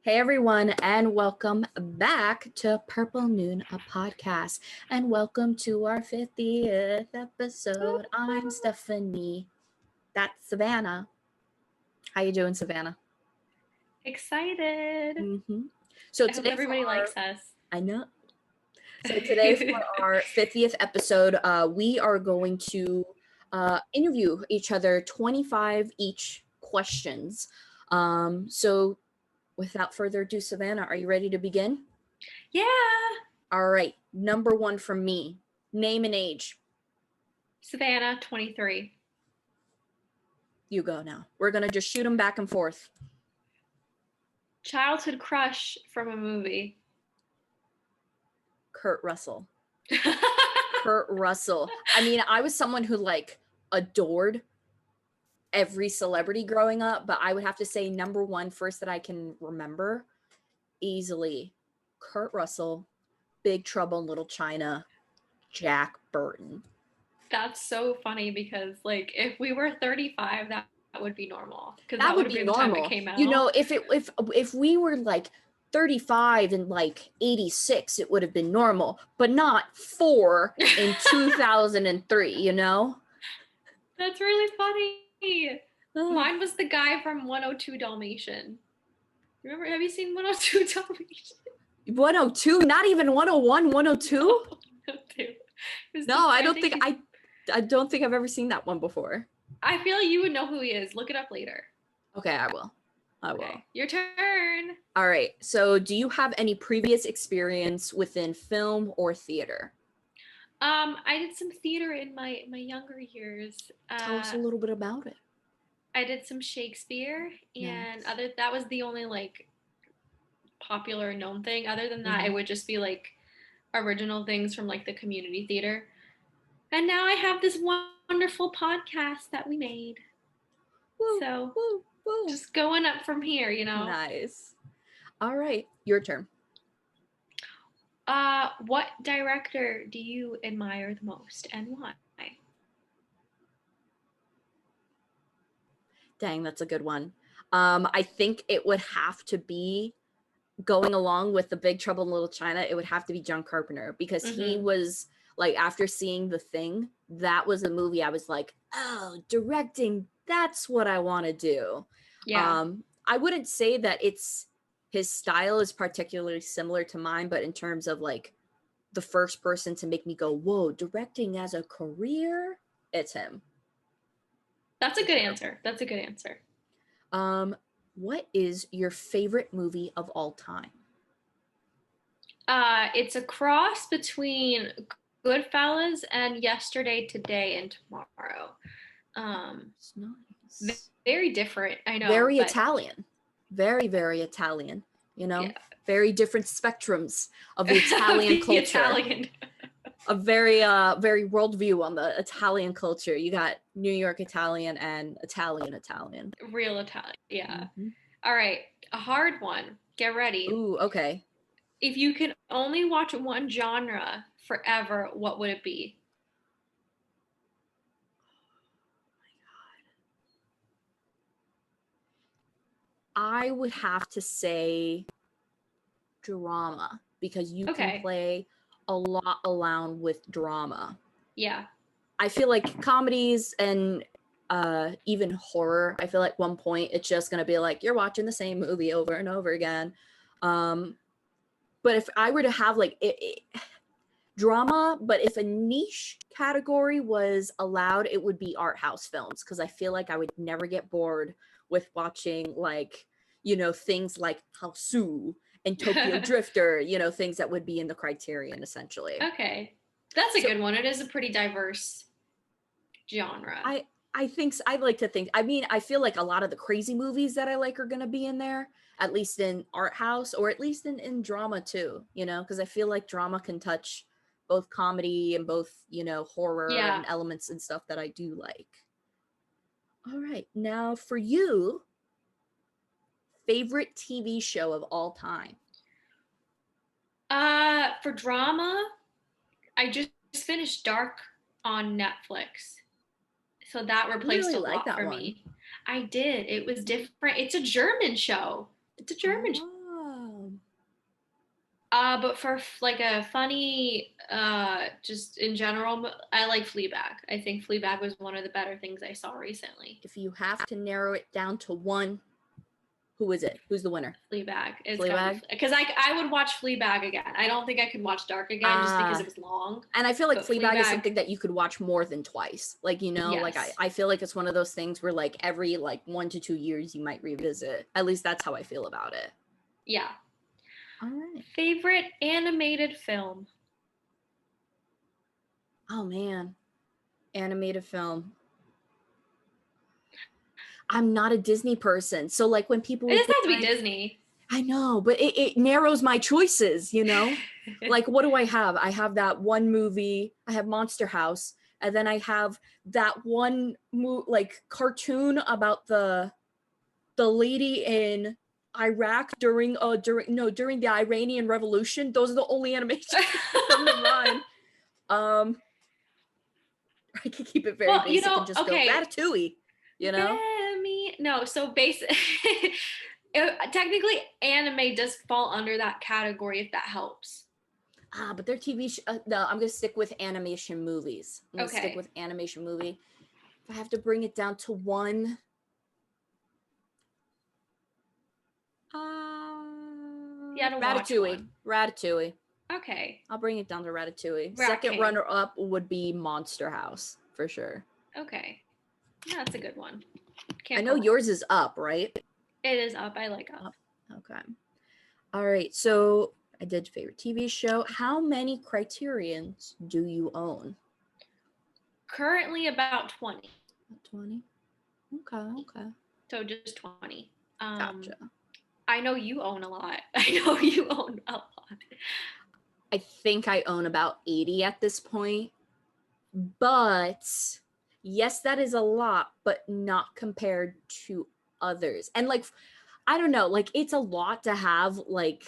Hey everyone, and welcome back to Purple Noon, a podcast, and welcome to our 50th episode. I'm Stephanie. That's Savanna. How you doing, Savanna? Excited. So I hope today everybody likes us. I know. So today for our 50th episode, we are going to interview each other 25 each questions. So without further ado, Savanna, are you ready to begin? Yeah. All right. Number one from me. Name and age. Savanna, 23. You go now. We're going to just shoot them back and forth. Childhood crush from a movie. Kurt Russell. Kurt Russell. I mean, I was someone who adored every celebrity growing up, but I would have to say number one first that I can remember easily. Kurt Russell, Big Trouble in Little China, Jack Burton. That's so funny because if we were 35, that would be normal. Because that would be normal. The time it came out. You know, if we were 35 and 86, it would have been normal, but not 4 in 2003, you know? That's really funny. Mine was the guy from 102 Dalmatian. Remember, have you seen 102 Dalmatian? 102? Not even 101, 102? 102. No, I don't think I've ever seen that one before. I feel like you would know who he is. Look it up later. Okay, I will. Okay. Your turn. All right. So do you have any previous experience within film or theater? I did some theater in my younger years. Tell us a little bit about it. I did some Shakespeare, and that was the only popular known thing. Other than that, it would just be original things from the community theater. And now I have this wonderful podcast that we made. Woo, so woo, woo. Just going up from here, you know. Nice. All right, your turn. What director do you admire the most and why? Dang, that's a good one. I think it would have to be, going along with the Big Trouble in Little China, it would have to be John Carpenter, because he was after seeing The Thing, that was a movie I was like, oh, directing, that's what I want to do. Yeah. I wouldn't say that his style is particularly similar to mine, but in terms of the first person to make me go, whoa, directing as a career, it's him. That's a good answer. That's a good answer. What is your favorite movie of all time? It's a cross between Goodfellas and Yesterday, Today, and Tomorrow. It's nice. Very different, I know. Very Italian. Very, very Italian. You know, very different spectrums of the Italian culture. Italian. A very, very worldview on the Italian culture. You got New York Italian and Italian. Real Italian, yeah. All right, a hard one. Get ready. Ooh, okay. If you could only watch one genre forever, what would it be? Oh my God. I would have to say drama, because you can play a lot around with drama. Yeah. I feel like comedies and even horror, I feel like one point it's just going to be you're watching the same movie over and over again. But if I were to have drama, but if a niche category was allowed, it would be art house films, because I feel like I would never get bored with watching things like Hausu and Tokyo Drifter, things that would be in the Criterion essentially. Okay. That's a good one. It is a pretty diverse genre. I think so. I'd like to think, I mean, I feel like a lot of the crazy movies that I like are going to be in there, at least in art house, or at least in drama too, because I feel like drama can touch both comedy and both, horror and elements and stuff that I do like. All right. Now for you, favorite TV show of all time? For drama, I just finished Dark on Netflix. So that replaced a lot for me. I did. It was different. It's a German show. But for like a funny, just in general, I like Fleabag. I think Fleabag was one of the better things I saw recently. If you have to narrow it down to one, who is it? Who's the winner? Fleabag. It's Fleabag? Because I would watch Fleabag again. I don't think I could watch Dark again just because it was long. And I feel like Fleabag is something that you could watch more than twice. Like, you know, like I feel like it's one of those things where like every like 1 to 2 years you might revisit. At least that's how I feel about it. Yeah. All right. Favorite animated film? Oh man. Animated film. I'm not a Disney person. So like when people It doesn't have to be Disney. I know, but it narrows my choices, you know? Like what do I have? I have that one movie, I have Monster House, and then I have that one like cartoon about the lady in Iraq during the Iranian Revolution. Those are the only animations that come to mind. I can keep it very basic and just go Ratatouille, you know? No, so technically anime does fall under that category if that helps. But they're TV no, I'm gonna stick with animation movies. I'm gonna stick with animation movie. If I have to bring it down to one, Ratatouille. Okay. I'll bring it down to Ratatouille. Second runner up would be Monster House for sure. Okay. Yeah, that's a good one. I know yours is Up, right? It is Up. I like Up. Okay. All right. So I did favorite TV show. How many Criterions do you own? Currently about 20. 20? Okay. So just 20. Gotcha. I know you own a lot. I think I own about 80 at this point. But yes, that is a lot, but not compared to others. And like, I don't know, like it's a lot to have. Like,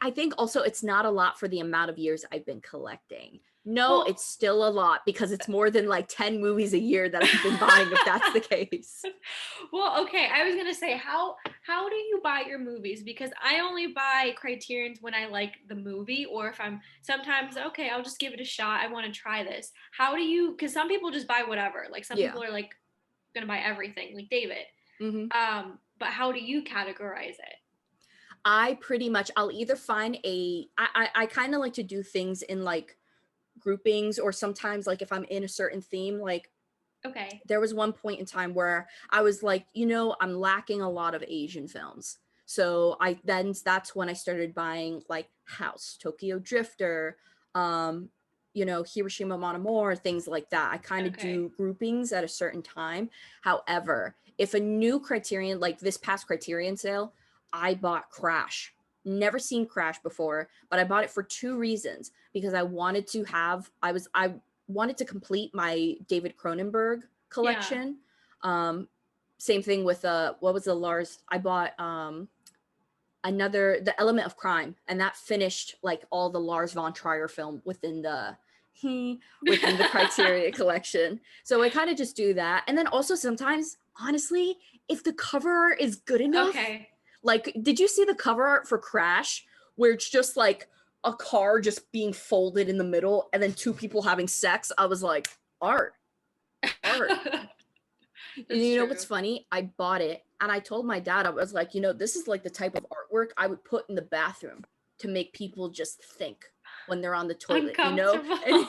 I think also it's not a lot for the amount of years I've been collecting. No, it's still a lot because it's more than like 10 movies a year that I've been buying, if that's the case. Well, okay. I was going to say, how do you buy your movies? Because I only buy Criterions when I like the movie, or if I'm sometimes, okay, I'll just give it a shot. I want to try this. How do you, because some people just buy whatever. Like some people are like going to buy everything, like David. Mm-hmm. But how do you categorize it? I'll either find I kind of like to do things in like groupings, or sometimes like if I'm in a certain theme, like there was one point in time where I was like, you know, I'm lacking a lot of Asian films. So that's when I started buying like House, Tokyo Drifter, you know, Hiroshima Mon Amour, things like that. I kind of do groupings at a certain time. However, if a new Criterion, like this past Criterion sale, I bought Crash. Never seen Crash before, but I bought it for 2 reasons. Because I wanted to complete my David Cronenberg collection. Same thing with what was the Lars? I bought The Element of Crime, and that finished like all the Lars von Trier film within the Criterion Collection. So I kind of just do that. And then also sometimes, honestly, if the cover art is good enough, like, did you see the cover art for Crash where it's just like a car just being folded in the middle and then 2 people having sex? I was like, art. You know what's funny? I bought it and I told my dad, I was like, you know, this is like the type of artwork I would put in the bathroom to make people just think when they're on the toilet, you know? And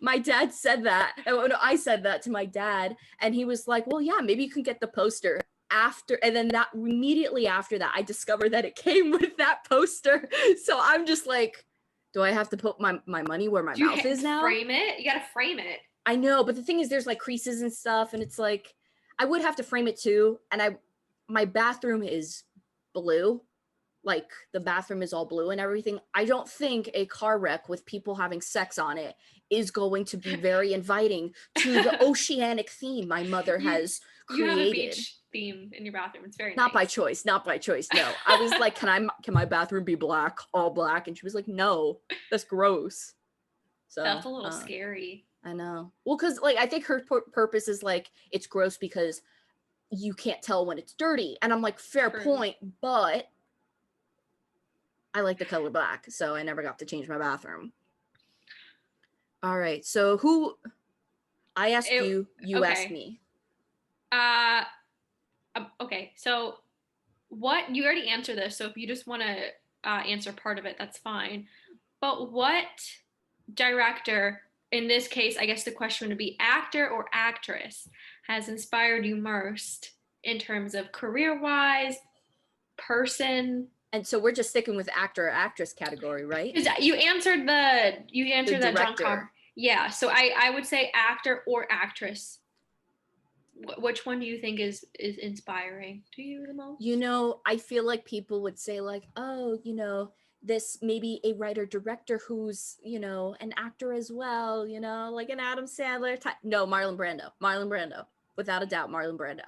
my dad said that. And I said that to my dad, and he was like, well, yeah, maybe you can get the poster after. And then that immediately after that, I discovered that it came with that poster. So I'm just like, do I have to put my money where my mouth is now? Frame it? You gotta frame it. I know, but the thing is, there's like creases and stuff, and it's like, I would have to frame it too. And my bathroom is blue. Like the bathroom is all blue and everything. I don't think a car wreck with people having sex on it is going to be very inviting to the oceanic theme my mother has created. You have a beach theme in your bathroom. It's very not nice. Not by choice. No, I was like, can my bathroom be black, all black? And she was like, no, that's gross. So that's a little scary. I know. Well, because like I think her purpose is like, it's gross because you can't tell when it's dirty, and I'm like, fair point, but I like the color black, so I never got to change my bathroom. All right, so who? I asked you, you asked me. Okay, so what, you already answered this, so if you just want to answer part of it, that's fine. But what director, in this case, I guess the question would be actor or actress, has inspired you most in terms of career-wise, person? And so we're just sticking with actor or actress category, right? You answered that John Carpenter. Yeah, so I would say actor or actress. Which one do you think is inspiring to you the most? You know, I feel like people would say like, oh, you know, this maybe a writer director who's, you know, an actor as well, you know, like an Adam Sandler type. No, Marlon Brando, without a doubt, Marlon Brando.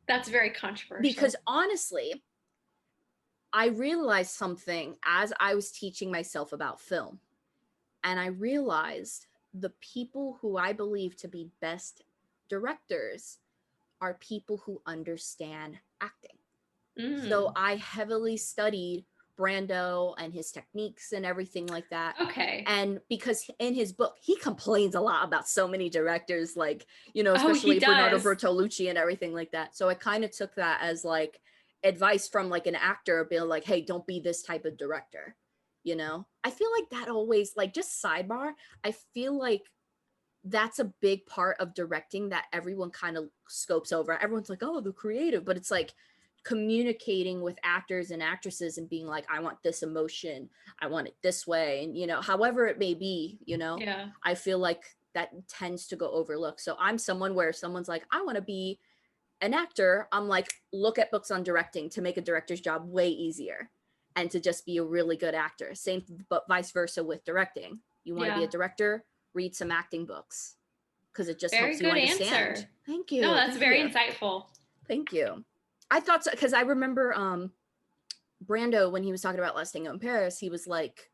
That's very controversial. Because honestly, I realized something as I was teaching myself about film, and I realized the people who I believe to be best directors are people who understand acting. So I heavily studied Brando and his techniques and everything like that. Okay. And because in his book, he complains a lot about so many directors, like, you know, especially Bernardo Bertolucci and everything like that. So I kind of took that as like advice from like an actor being like, hey, don't be this type of director. You know, I feel like that always, like, just sidebar, I feel like that's a big part of directing that everyone kind of scopes over. Everyone's like, oh, the creative, but it's like communicating with actors and actresses and being like, I want this emotion, I want it this way, and, you know, however it may be, you know. Yeah. I feel like that tends to go overlooked. So I'm someone where someone's like, I want to be an actor, I'm like, look at books on directing to make a director's job way easier and to just be a really good actor. Same, but vice versa with directing. You want to be a director, read some acting books because it just helps you understand. Answer. Thank you. No, that's very insightful. Thank you. I thought so, because I remember Brando, when he was talking about Last Tango in Paris, he was like,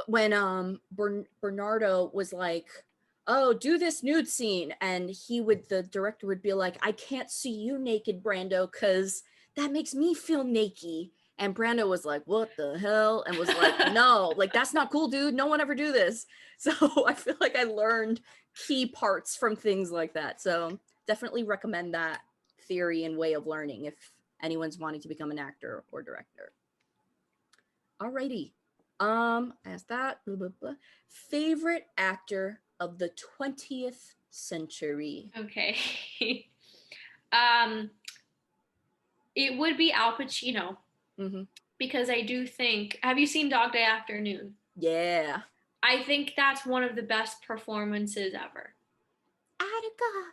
when Bernardo was like, oh, do this nude scene, and the director would be like, I can't see you naked, Brando, because that makes me feel naked. And Brando was like, what the hell? And was like, no, like, that's not cool, dude. No one ever do this. So I feel like I learned key parts from things like that. So definitely recommend that theory and way of learning if anyone's wanting to become an actor or director. Alrighty. As that, blah, blah, blah. Favorite actor of the 20th century. Okay. It would be Al Pacino. Mm-hmm. Because I do think, have you seen Dog Day Afternoon? Yeah. I think that's one of the best performances ever. Attica.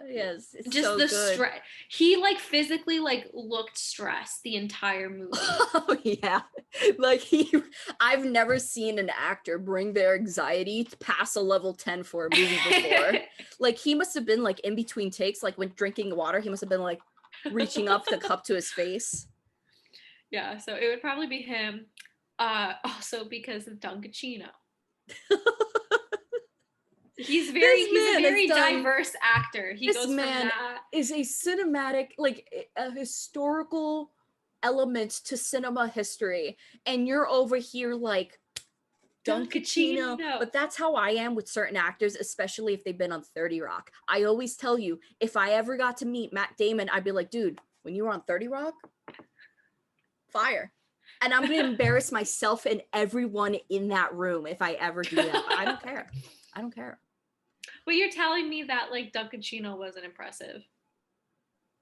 Yes, it's just so the stress. He like physically like looked stressed the entire movie. Oh yeah, like I've never seen an actor bring their anxiety past a level 10 for a movie before. Like he must have been like in between takes, like when drinking water, he must have been like reaching up the cup to his face. Yeah, so it would probably be him. Also because of Dunkachino. He's a very diverse actor. This man is a cinematic, like a historical element to cinema history, and you're over here like Dunkachino. But that's how I am with certain actors, especially if they've been on 30 Rock. I always tell you, if I ever got to meet Matt Damon, I'd be like, dude, when you were on 30 Rock, fire. And I'm gonna embarrass myself and everyone in that room if I ever do that. I don't care. But you're telling me that like Dunkachino wasn't impressive.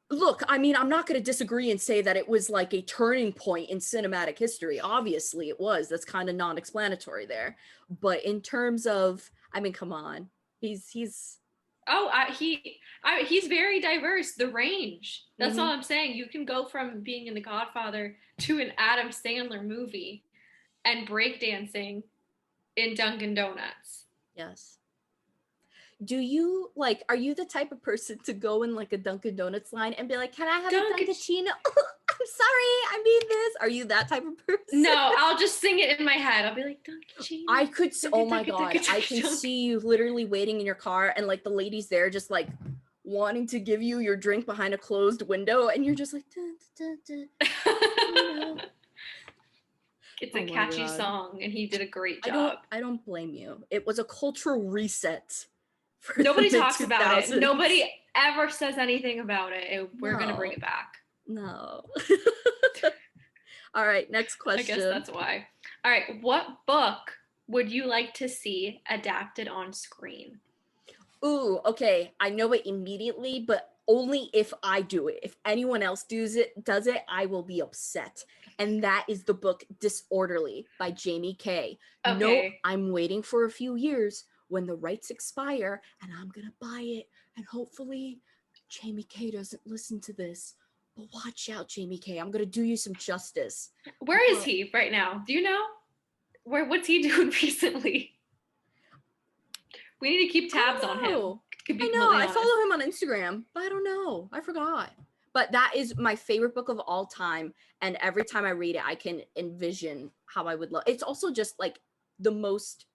Look, I mean, I'm not going to disagree and say that it was like a turning point in cinematic history. Obviously it was. That's kind of non-explanatory there. But in terms of, I mean, come on. He's very diverse. The range. That's all I'm saying. You can go from being in The Godfather to an Adam Sandler movie and breakdancing in Dunkin' Donuts. Yes. Do you like, are you the type of person to go in like a Dunkin' Donuts line and be like, can I have a Dunkachino? I'm sorry, I mean this. Are you that type of person? No, I'll just sing it in my head. I'll be like, Dunkachino. I could, oh my God, I can see you literally waiting in your car and like the ladies there just like wanting to give you your drink behind a closed window and you're just like, dun, dun, dun, dun. It's a catchy song, and he did a great job. I don't blame you. It was a cultural reset. Nobody talks about it. Nobody ever says anything about it. We're going to bring it back. No. All right, next question. I guess that's why. All right, what book would you like to see adapted on screen? Ooh, okay. I know it immediately, but only if I do it. If anyone else does it, I will be upset. And that is the book Disorderly by Jamie Kay. Okay. No, I'm waiting for a few years when the rights expire, and I'm gonna buy it. And hopefully Jamie Kay doesn't listen to this. But watch out, Jamie Kay. I'm gonna do you some justice. Where is he right now? Do you know? What's he doing recently? We need to keep tabs on him. I know. I follow him on Instagram, but I don't know. I forgot. But that is my favorite book of all time. And every time I read it, I can envision how I would love. It's also just like the most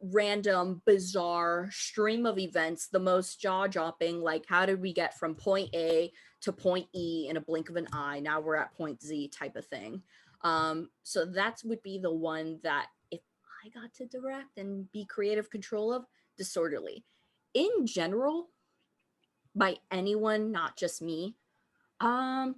random, bizarre stream of events, the most jaw-dropping. Like, how did we get from point A to point E in a blink of an eye? Now we're at point Z type of thing. So that would be the one that if I got to direct and be creative control of, Disorderly. In general, by anyone, not just me, I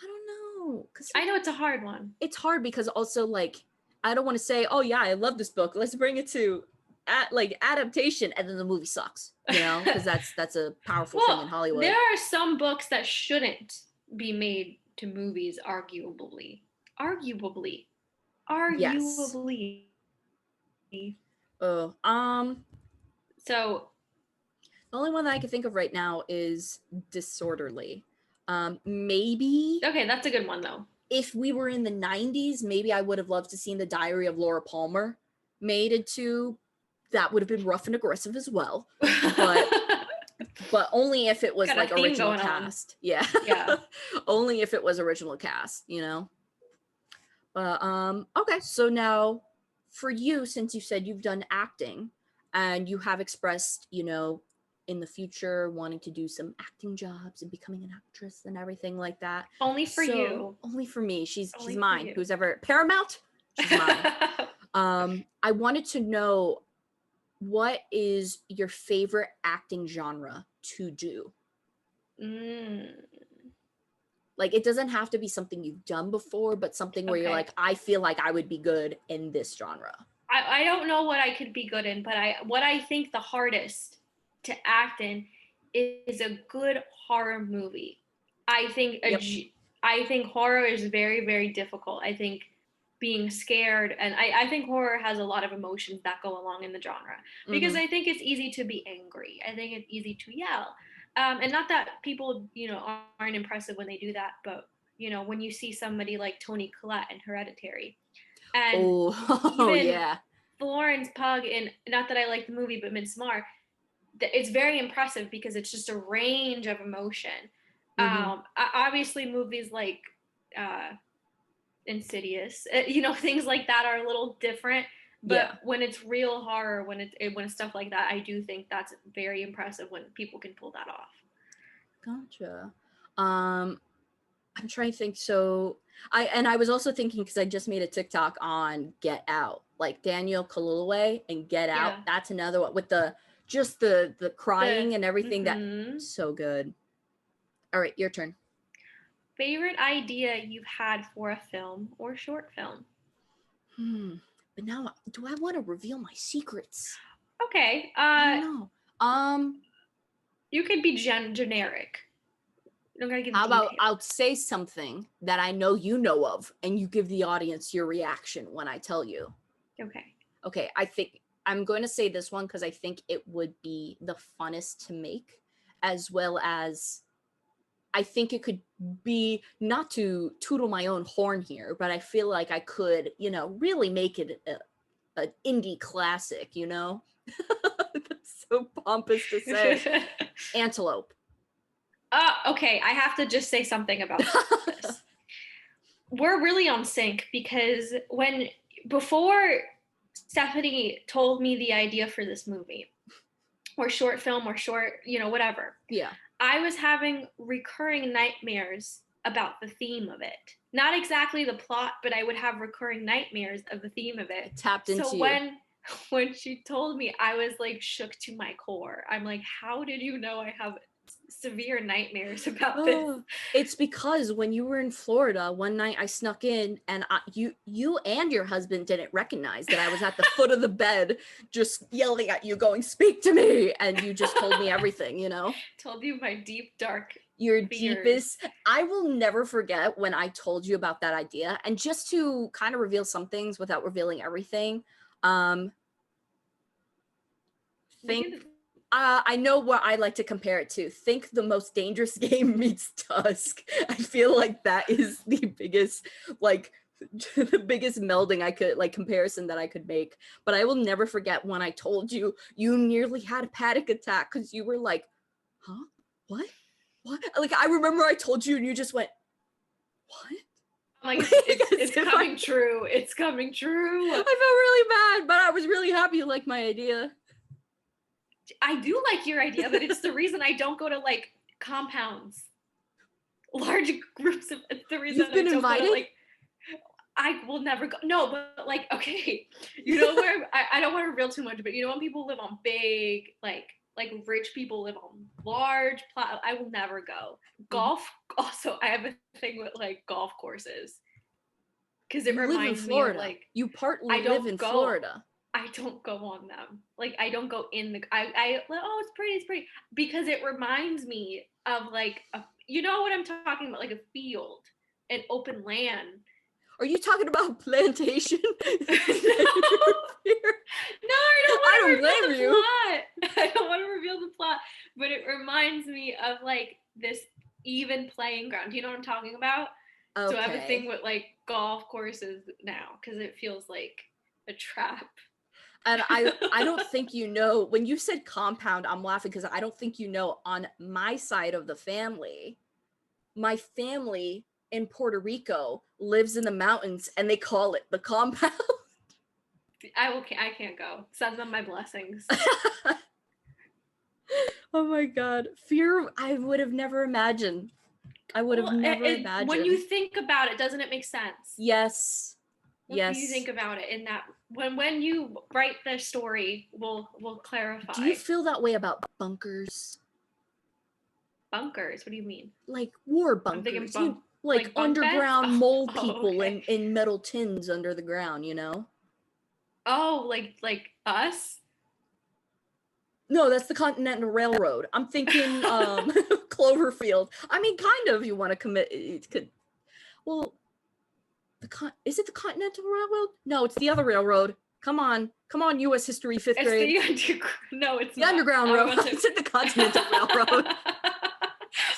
don't know. I know it's a hard one. It's hard because also, like, I don't want to say, oh yeah, I love this book, let's bring it to adaptation, and then the movie sucks, you know, because that's a powerful thing in Hollywood. There are some books that shouldn't be made to movies, arguably. Yes. So the only one that I can think of right now is Disorderly. Maybe. Okay, that's a good one though. If we were in the 90s, maybe I would have loved to seen The Diary of Laura Palmer made into. That would have been rough and aggressive as well, but only if it was like original cast. Yeah. Only if it was original cast, you know. Okay, so now for you, since you said you've done acting and you have expressed, you know, in the future wanting to do some acting jobs and becoming an actress and everything like that. Only for you. Only for me. She's mine. Who's ever Paramount? She's mine. I wanted to know, what is your favorite acting genre to do? Like, it doesn't have to be something you've done before, but something where you're like, I feel like I would be good in this genre. I don't know what I could be good in, but what I think the hardest to act in is a good horror movie. I think horror is very, very difficult. I think being scared, and I think horror has a lot of emotions that go along in the genre, because I think it's easy to be angry. I think it's easy to yell. And not that people, you know, aren't impressive when they do that, but, you know, when you see somebody like Toni Collette in Hereditary, and even Florence Pugh in, not that I like the movie, but Midsommar, it's very impressive because it's just a range of emotion. Obviously movies like Insidious, you know, things like that are a little different. But when it's real horror, when it's stuff like that, I do think that's very impressive when people can pull that off. Gotcha. I'm trying to think. So I was also thinking, because I just made a TikTok on Get Out, like Daniel Kaluuya and Get Out. That's another one with the crying and everything. That's so good. All right, your turn. Favorite idea you've had for a film or short film? But now, do I want to reveal my secrets? Okay. I don't know. You could be generic. You don't gotta give How details. about I'll say something that I know you know of, and you give the audience your reaction when I tell you. Okay. I think I'm going to say this one because I think it would be the funnest to make, as well as I think it could be, not to tootle my own horn here, but I feel like I could, you know, really make it an indie classic, you know? That's so pompous to say. Antelope. Okay, I have to just say something about this. We're really on sync, because before Stephanie told me the idea for this movie, or short film or short, whatever. Yeah. I was having recurring nightmares about the theme of it. Not exactly the plot, but I would have recurring nightmares of the theme of it. It tapped into so when she told me, I was like shook to my core. I'm like, how did you know I have severe nightmares about this? It's because when you were in Florida one night, I snuck in, and you and your husband didn't recognize that I was at the foot of the bed just yelling at you, going, speak to me, and you just told me everything. Told you my deep dark your fears. deepest. I will never forget when I told you about that idea. And just to kind of reveal some things without revealing everything, I know what I like to compare it to. Think The Most Dangerous Game meets Tusk. I feel like that is the biggest, the biggest melding I could, comparison that I could make. But I will never forget when I told you, you nearly had a panic attack because you were like, huh? What? I remember I told you and you just went, what? Like, it's coming true. It's coming true. I felt really bad, but I was really happy you liked my idea. I do like your idea, but it's the reason I don't go to compounds, large groups of. It's the reason You've been invited. Go to, I will never go. No, but okay, where I don't want to reveal too much, but when people live on big, like rich people live on large I will never go. Golf. Also, I have a thing with golf courses because it reminds me of you partly live in Florida. I don't go on them. I don't go in the. Oh, it's pretty, because it reminds me of you know what I'm talking about, a field, an open land. Are you talking about plantation? No, I don't blame you. I don't want to reveal the plot, but it reminds me of this even playing ground. Do you know what I'm talking about? Okay. So I have a thing with golf courses now because it feels like a trap. And I don't think when you said compound, I'm laughing because I don't think on my side of the family, my family in Puerto Rico lives in the mountains and they call it the compound. I can't go. Send them my blessings. Oh my God. Fear, I would have never imagined. Never imagined. When you think about it, doesn't it make sense? Yes. What do you think about it in that when you write the story, we'll clarify. Do you feel that way about bunkers? Bunkers? What do you mean? War bunkers. Underground mole people in metal tins under the ground, Oh, like us? No, that's the Continental Railroad. I'm thinking Cloverfield. I mean, kind of, you want to commit. It could. Well, is it the Continental Railroad? No, it's the other railroad. Come on, U.S. history, 5th grade. No, it's the not. Underground Railroad. I said the Continental Railroad.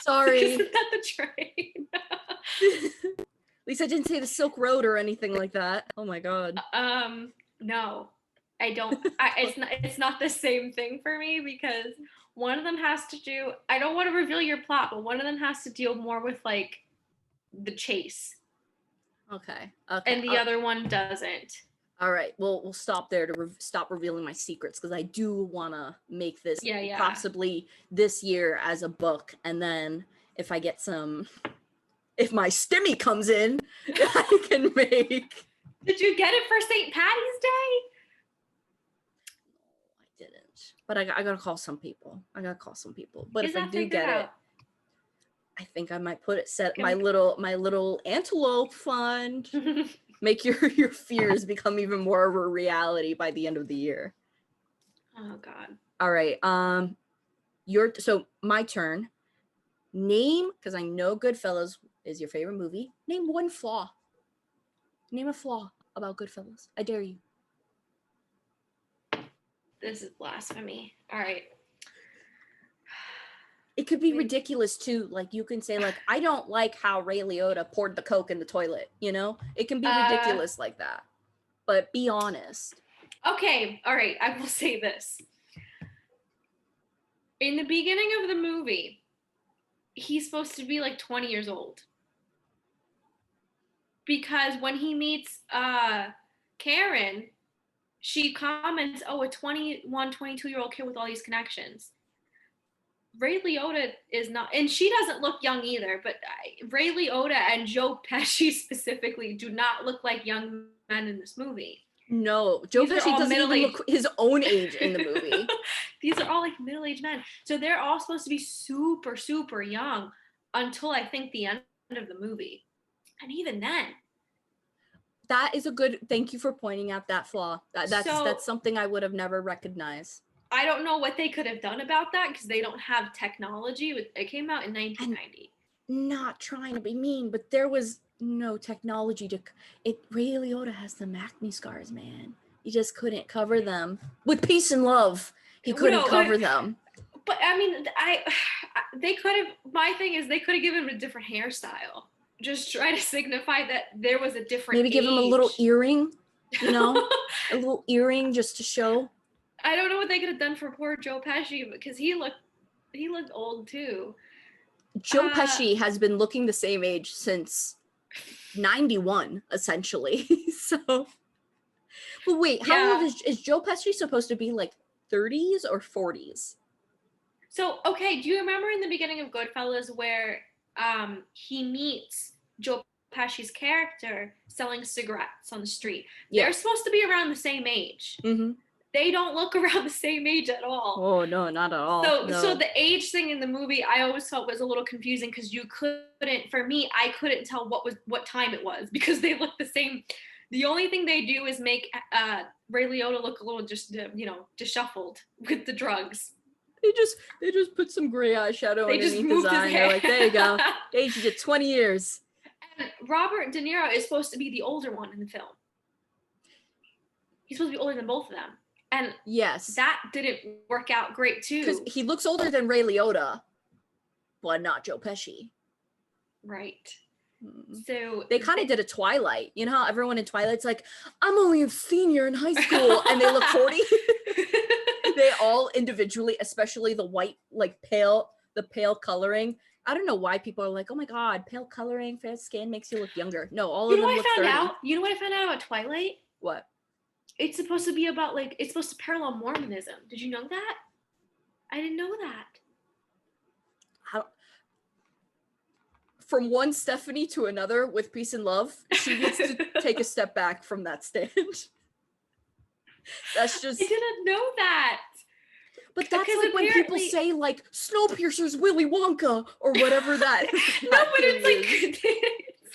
Sorry. Isn't that the train? At least I didn't say the Silk Road or anything like that. Oh my God. No, I don't. It's not the same thing for me because one of them has to do. I don't want to reveal your plot, but one of them has to deal more with the chase. Okay. And the other one doesn't. All right. Well, we'll stop there to stop revealing my secrets because I do want to make this possibly this year as a book. And then if I get if my stimmy comes in, I can make. Did you get it for St. Patty's Day? No, I didn't. But I gotta call some people. But if I do get it, I think I might set my little antelope fund. Make your fears become even more of a reality by the end of the year. Oh God. All right. So my turn. Name, because I know Goodfellas is your favorite movie. Name one flaw. Name a flaw about Goodfellas. I dare you. This is blasphemy. All right. It could be ridiculous too. You can say I don't like how Ray Liotta poured the Coke in the toilet. It can be ridiculous like that. But be honest. Okay. All right. I will say this. In the beginning of the movie, he's supposed to be 20 years old. Because when he meets Karen, she comments, oh, a 21, 22-year-old kid with all these connections. Ray Liotta is not, and she doesn't look young either, but Ray Liotta and Joe Pesci specifically do not look like young men in this movie. No, Joe Pesci doesn't even look his own age in the movie. These are all like middle-aged men. So they're all supposed to be super, super young until I think the end of the movie. And even then. That is a good, thank you for pointing out that flaw. That's something I would have never recognized. I don't know what they could have done about that because they don't have technology. It came out in 1990. And not trying to be mean, but there was no technology to Ray Liotta has some acne scars, man. He just couldn't cover them with peace and love. He couldn't cover them. But I mean, they could have. My thing is, they could have given him a different hairstyle. Just try to signify that there was a different. Maybe give him a little earring, you know, a little earring just to show. I don't know what they could have done for poor Joe Pesci because he looked old too. Joe Pesci has been looking the same age since 91, essentially. So, but wait, how old is Joe Pesci supposed to be? Like 30s or 40s? So, okay, do you remember in the beginning of Goodfellas where he meets Joe Pesci's character selling cigarettes on the street? Yeah. They're supposed to be around the same age. Mm-hmm. They don't look around the same age at all. Oh, no, not at all. So the age thing in the movie, I always felt was a little confusing because you couldn't, for me, I couldn't tell what time it was because they look the same. The only thing they do is make Ray Liotta look a little just, disheveled with the drugs. They just put some gray eyeshadow underneath his eye. They're like, there you go. Aged you 20 years. And Robert De Niro is supposed to be the older one in the film. He's supposed to be older than both of them. And yes, that didn't work out great too. Because he looks older than Ray Liotta, but not Joe Pesci. Right. So they kind of did a Twilight. You know how everyone in Twilight's like, I'm only a senior in high school, and they look 40. They all individually, especially the white, like the pale coloring. I don't know why people are like, oh my God, pale coloring, fair skin makes you look younger. No, all of them look 30. You know what I found out about Twilight? What? It's supposed to be about it's supposed to parallel Mormonism. Did you know that? I didn't know that. From one Stephanie to another with peace and love, she needs to take a step back from that stand. That's just. I didn't know that. But that's like when people say like Snowpiercer's Willy Wonka or whatever that. No, but it's like it's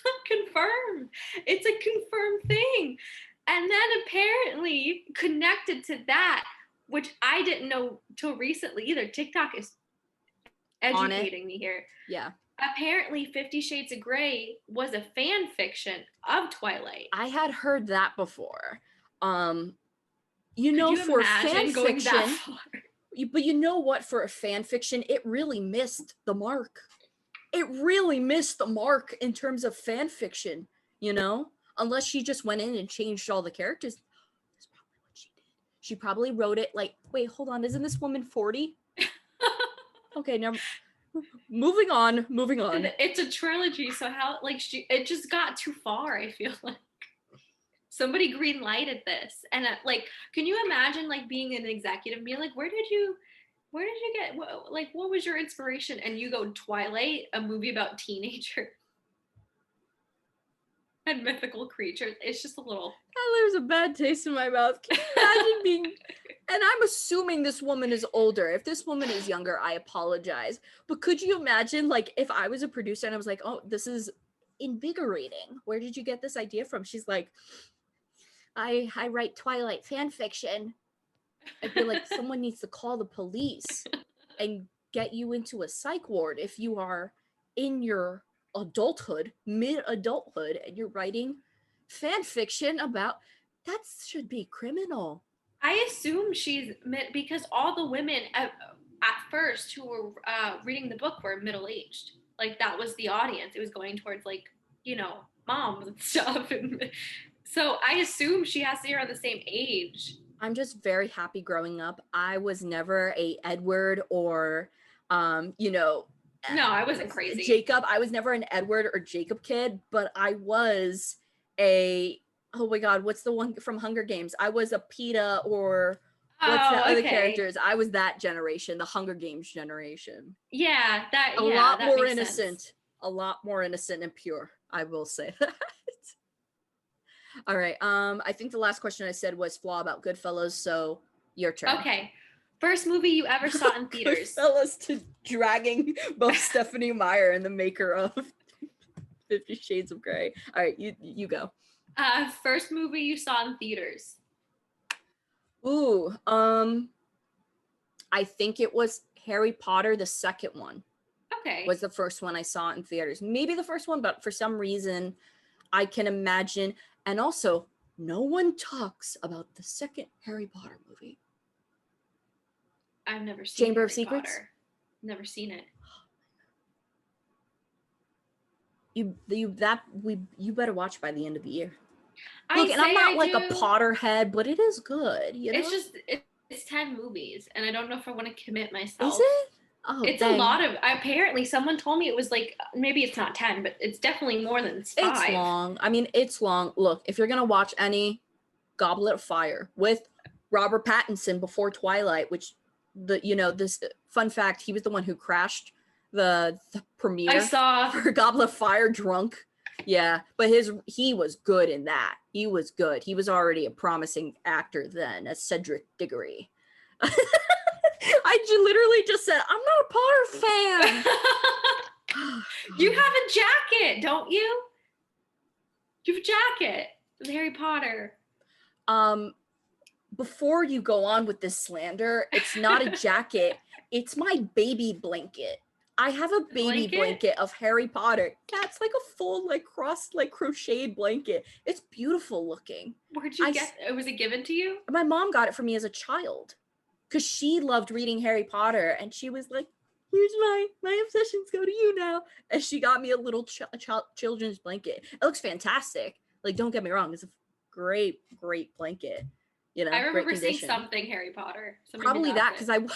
not confirmed. It's a confirmed thing. And then apparently connected to that, which I didn't know till recently either. TikTok is educating me here. Yeah. Apparently 50 Shades of Grey was a fan fiction of Twilight. I had heard that before. For fan fiction. But you know what? For a fan fiction, it really missed the mark. It really missed the mark in terms of fan fiction, you know? Unless she just went in and changed all the characters. That's probably what she did. She probably wrote it like, wait, hold on. Isn't this woman 40? Okay, now moving on. It's a trilogy, so how, it just got too far, I feel like. Somebody green lighted this. And can you imagine being an executive and being like, where did you get, what was your inspiration? And you go Twilight, a movie about teenagers. And mythical creatures. It's just a little. There's a bad taste in my mouth. Can you imagine being? And I'm assuming this woman is older. If this woman is younger, I apologize. But could you imagine, if I was a producer and I was like, "Oh, this is invigorating. Where did you get this idea from?" She's like, "I write Twilight fan fiction." I feel like someone needs to call the police and get you into a psych ward if you are in your mid-adulthood, and you're writing fan fiction about that. Should be criminal. I assume she's because all the women at first who were reading the book were middle-aged. That was the audience. It was going towards moms and stuff. And so I assume she has to be around the same age. I'm just very happy growing up. I was never a Edward or No, I wasn't crazy. Jacob. I was never an Edward or Jacob kid, but I was a oh my god, what's the one from Hunger Games? I was a Peeta, or what's the other characters? I was that generation, the Hunger Games generation. Yeah, a lot more innocent. Sense. A lot more innocent and pure, I will say that. All right. I think the last question I said was flaw about Goodfellas, so your turn. Okay. First movie you ever saw in theaters. Goodfellas to dragging both Stephenie Meyer and the maker of 50 Shades of Grey. All right, you go. First movie you saw in theaters. Ooh, I think it was Harry Potter, the second one. Okay. Was the first one I saw in theaters. Maybe the first one, but for some reason I can imagine. And also, no one talks about the second Harry Potter movie. I've never seen Chamber Harry of Secrets. Potter. Never seen it. You better watch by the end of the year. Look, and I'm not like a Potterhead, but it is good. You know, it's just it's 10 movies, and I don't know if I want to commit myself. Is it? Oh, it's dang. A lot of. Apparently, someone told me it was like, maybe it's not 10, but it's definitely more than 5. It's long. I mean, it's long. Look, if you're gonna watch any Goblet of Fire with Robert Pattinson before Twilight, which this fun fact, he was the one who crashed the premiere. I saw for Goblet of Fire drunk. Yeah, but he was good in that. He was good. He was already a promising actor then as Cedric Diggory. I literally just said, I'm not a Potter fan. You have a jacket, don't you? You have a jacket with Harry Potter. Before you go on with this slander, it's not a jacket. It's my baby blanket. I have a baby blanket of Harry Potter. Yeah, it's like a full, like, crocheted blanket. It's beautiful looking. Where'd you get it? Was it given to you? My mom got it for me as a child because she loved reading Harry Potter, and she was like, here's my obsessions go to you now. And she got me a little children's blanket. It looks fantastic. Like, don't get me wrong. It's a great blanket. You know, I remember seeing something Harry Potter. Probably that, because I was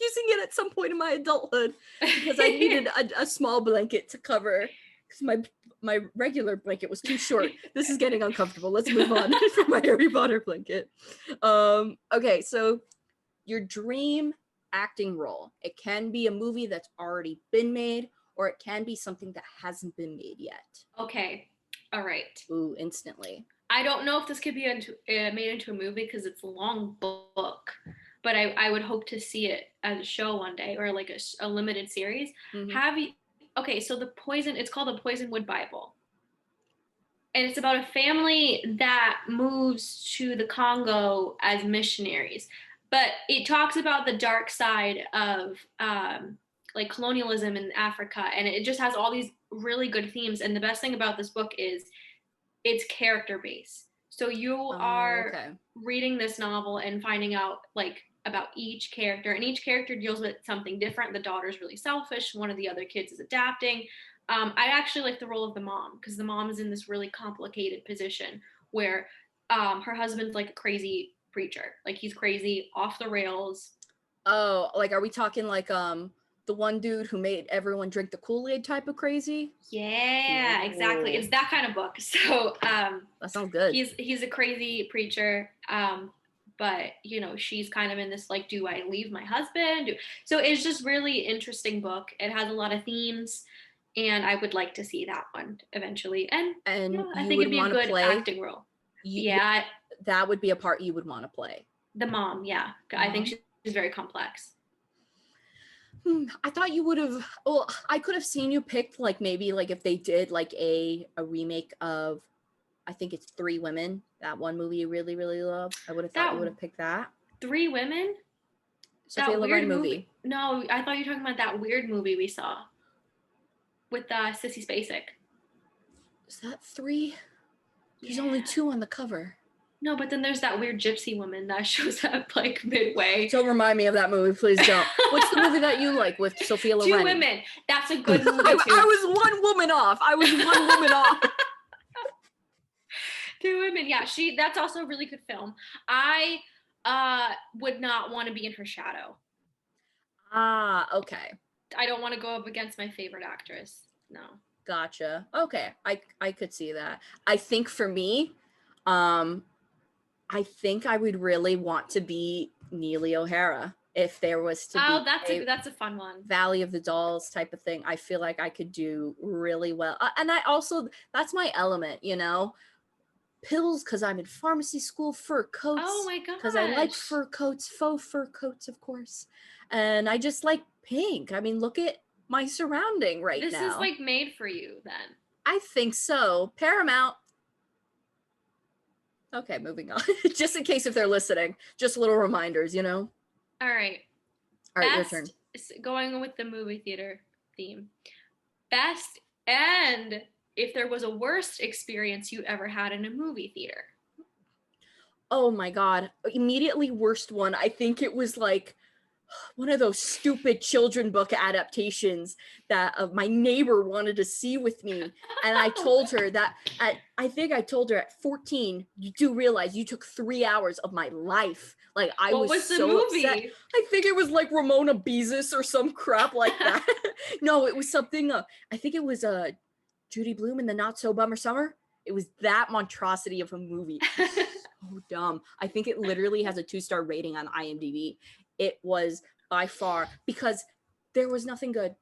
using it at some point in my adulthood because I needed a small blanket to cover, because my regular blanket was too short. This is getting uncomfortable. Let's move on for my Harry Potter blanket. Okay, so your dream acting role. It can be a movie that's already been made, or it can be something that hasn't been made yet. Okay. All right. Ooh, instantly. I don't know if this could be made into a movie because it's a long book, but I would hope to see it as a show one day, or like a limited series. Mm-hmm. Okay, so it's called the Poisonwood Bible. And it's about a family that moves to the Congo as missionaries. But it talks about the dark side of like colonialism in Africa. And it just has all these really good themes. And the best thing about this book is it's character based. So you are reading this novel and finding out like about each character, and each character deals with something different. The daughter's really selfish. One of the other kids is adapting. I actually like the role of the mom, because the mom is in this really complicated position where her husband's like a crazy preacher. Like, he's crazy, off the rails. Oh, like, are we talking like the one dude who made everyone drink the Kool-Aid type of crazy? Yeah, exactly. It's that kind of book. So that sounds good. He's a crazy preacher, but she's kind of in this like, do I leave my husband? So it's just really interesting book. It has a lot of themes, and I would like to see that one eventually. And I think it'd be a good acting role. Yeah, that would be a part you would want to play. The mom, yeah. I think she's very complex. I thought you would have. Well, I could have seen you picked like maybe like if they did like a remake of, I think it's Three Women, that one movie you really, really love. I would have thought you would have picked that. Three Women? Sophia Loren movie. No, I thought you were talking about that weird movie we saw with Sissy Spacek. Is that 3? There's only 2 on the cover. No, but then there's that weird gypsy woman that shows up like midway. Don't remind me of that movie, please don't. What's the movie that you like with Sophia Loren? 2 Women. That's a good movie too. I was one woman off. 2 Women. Yeah, that's also a really good film. I would not want to be in her shadow. Okay. I don't want to go up against my favorite actress. No. Gotcha. Okay. I could see that. I think for me, I think I would really want to be Neely O'Hara if there was to be that's a fun one. Valley of the Dolls type of thing. I feel like I could do really well. And I also, that's my element, you know? Pills, because I'm in pharmacy school, fur coats. Oh my gosh. Because I like fur coats, faux fur coats, of course. And I just like pink. I mean, look at my surrounding right now. This is like made for you then. I think so. Paramount. Okay, moving on. Just in case if they're listening. Just little reminders, you know? All right. All right, your turn. Going with the movie theater theme. Best and if there was a worst experience you ever had in a movie theater. Oh my God. Immediately worst one. I think it was like one of those stupid children book adaptations that my neighbor wanted to see with me. And I told her that I think I told her at 14, you do realize you took 3 hours of my life. Like I what was so the movie? upset. I think it was like Ramona Beezus or some crap like that. No, it was something, I think it was Judy Blume in the Not So Bummer Summer. It was that monstrosity of a movie. So dumb. I think it literally has a 2-star rating on IMDb. It was by far, because there was nothing good.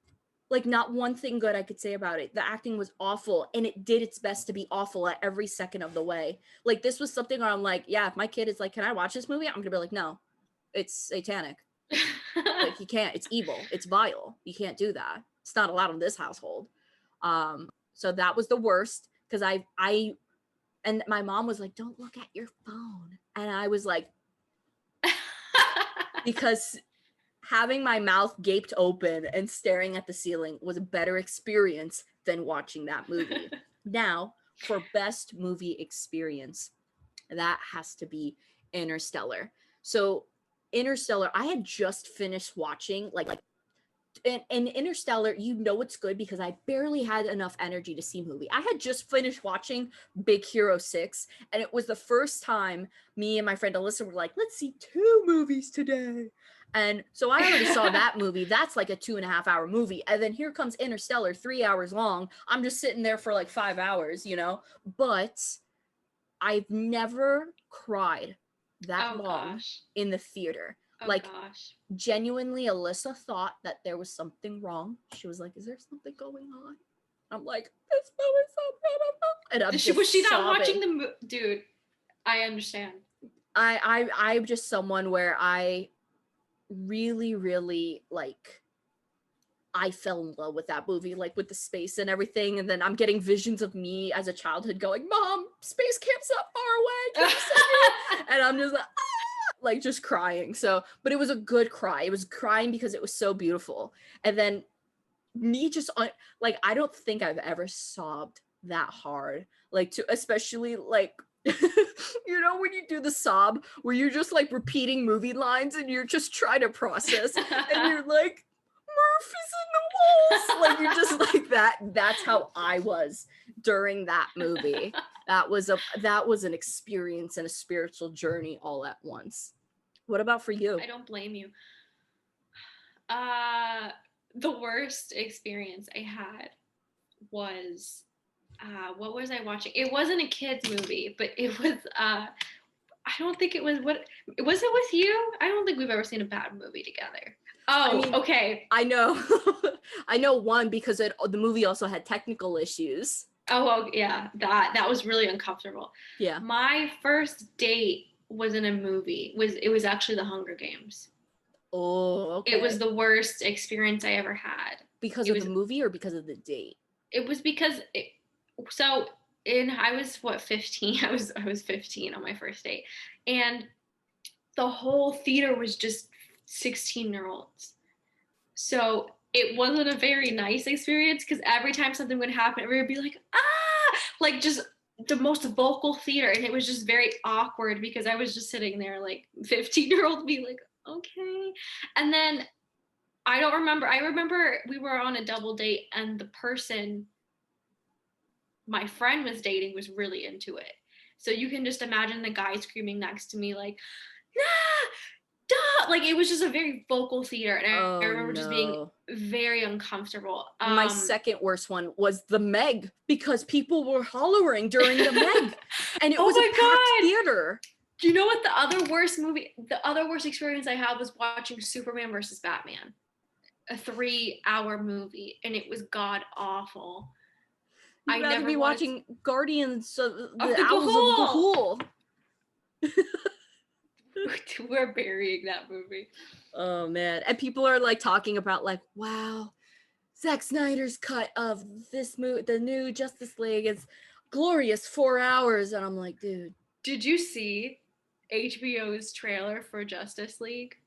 Like not one thing good I could say about it. The acting was awful and it did its best to be awful at every second of the way. Like this was something where I'm like, yeah, if my kid is like, can I watch this movie? I'm gonna be like, no, it's satanic. Like you can't, it's evil, it's vile. You can't do that. It's not allowed in this household. So that was the worst because I and my mom was like, don't look at your phone. And I was like, because having my mouth gaped open and staring at the ceiling was a better experience than watching that movie. Now, for best movie experience, that has to be Interstellar. So Interstellar, I had just finished watching, and Interstellar, you know it's good because I barely had enough energy to see movie. I had just finished watching Big Hero 6, and it was the first time me and my friend Alyssa were like, let's see 2 movies today. And so I already saw that movie. That's like a 2.5-hour movie. And then here comes Interstellar, 3 hours long. I'm just sitting there for like 5 hours, you know? But I've never cried that long in the theater. Genuinely, Alyssa thought that there was something wrong. She was like, is there something going on? I'm like, this movie's so beautiful. And I'm just was she not sobbing. watching the movie? Dude, I understand. I'm just someone where I really, really, like, I fell in love with that movie, like with the space and everything. And then I'm getting visions of me as a childhood going, Mom, space camp's not far away. Can you send me? And I'm just like just crying. So, but it was a good cry. It was crying because it was so beautiful. And then me just like, I don't think I've ever sobbed that hard. Like to, especially like, you know, when you do the sob where you're just like repeating movie lines and you're just trying to process and you're like, Murphy's in the walls. Like you're just like that. That's how I was during that movie. That was an experience and a spiritual journey all at once. What about for you? I don't blame you. The worst experience I had was what was I watching? It wasn't a kids movie, but it was I don't think it was was it with you? I don't think we've ever seen a bad movie together. Oh, I mean, okay. I know. I know one because the movie also had technical issues. Oh, well, yeah, that was really uncomfortable. Yeah. My first date was in a movie. It was actually The Hunger Games. Oh, okay. It was the worst experience I ever had. Because of the movie or because of the date? It was because I was 15. I was 15 on my first date. And the whole theater was just 16-year-olds. So it wasn't a very nice experience because every time something would happen, everybody would be like, ah, like just the most vocal theater. And it was just very awkward because I was just sitting there like 15-year-old being like, okay. And then I remember we were on a double date and the person my friend was dating was really into it. So you can just imagine the guy screaming next to me like, nah, duh! Like, it was just a very vocal theater, and Oh, I remember just being no. very uncomfortable. My second worst one was the Meg, because people were hollering during the Meg, and it Oh was a my packed God. theater. Do you know what the other worst experience I had was watching Superman versus Batman, a 3-hour movie, and it was god awful. I'd rather be watching Guardians of the Owls Gahul. of Gahul. We're burying that movie. Oh man. And people are like talking about like, wow, Zack Snyder's cut of this movie, the new Justice League, is glorious 4 hours. And I'm like, dude. Did you see HBO's trailer for Justice League?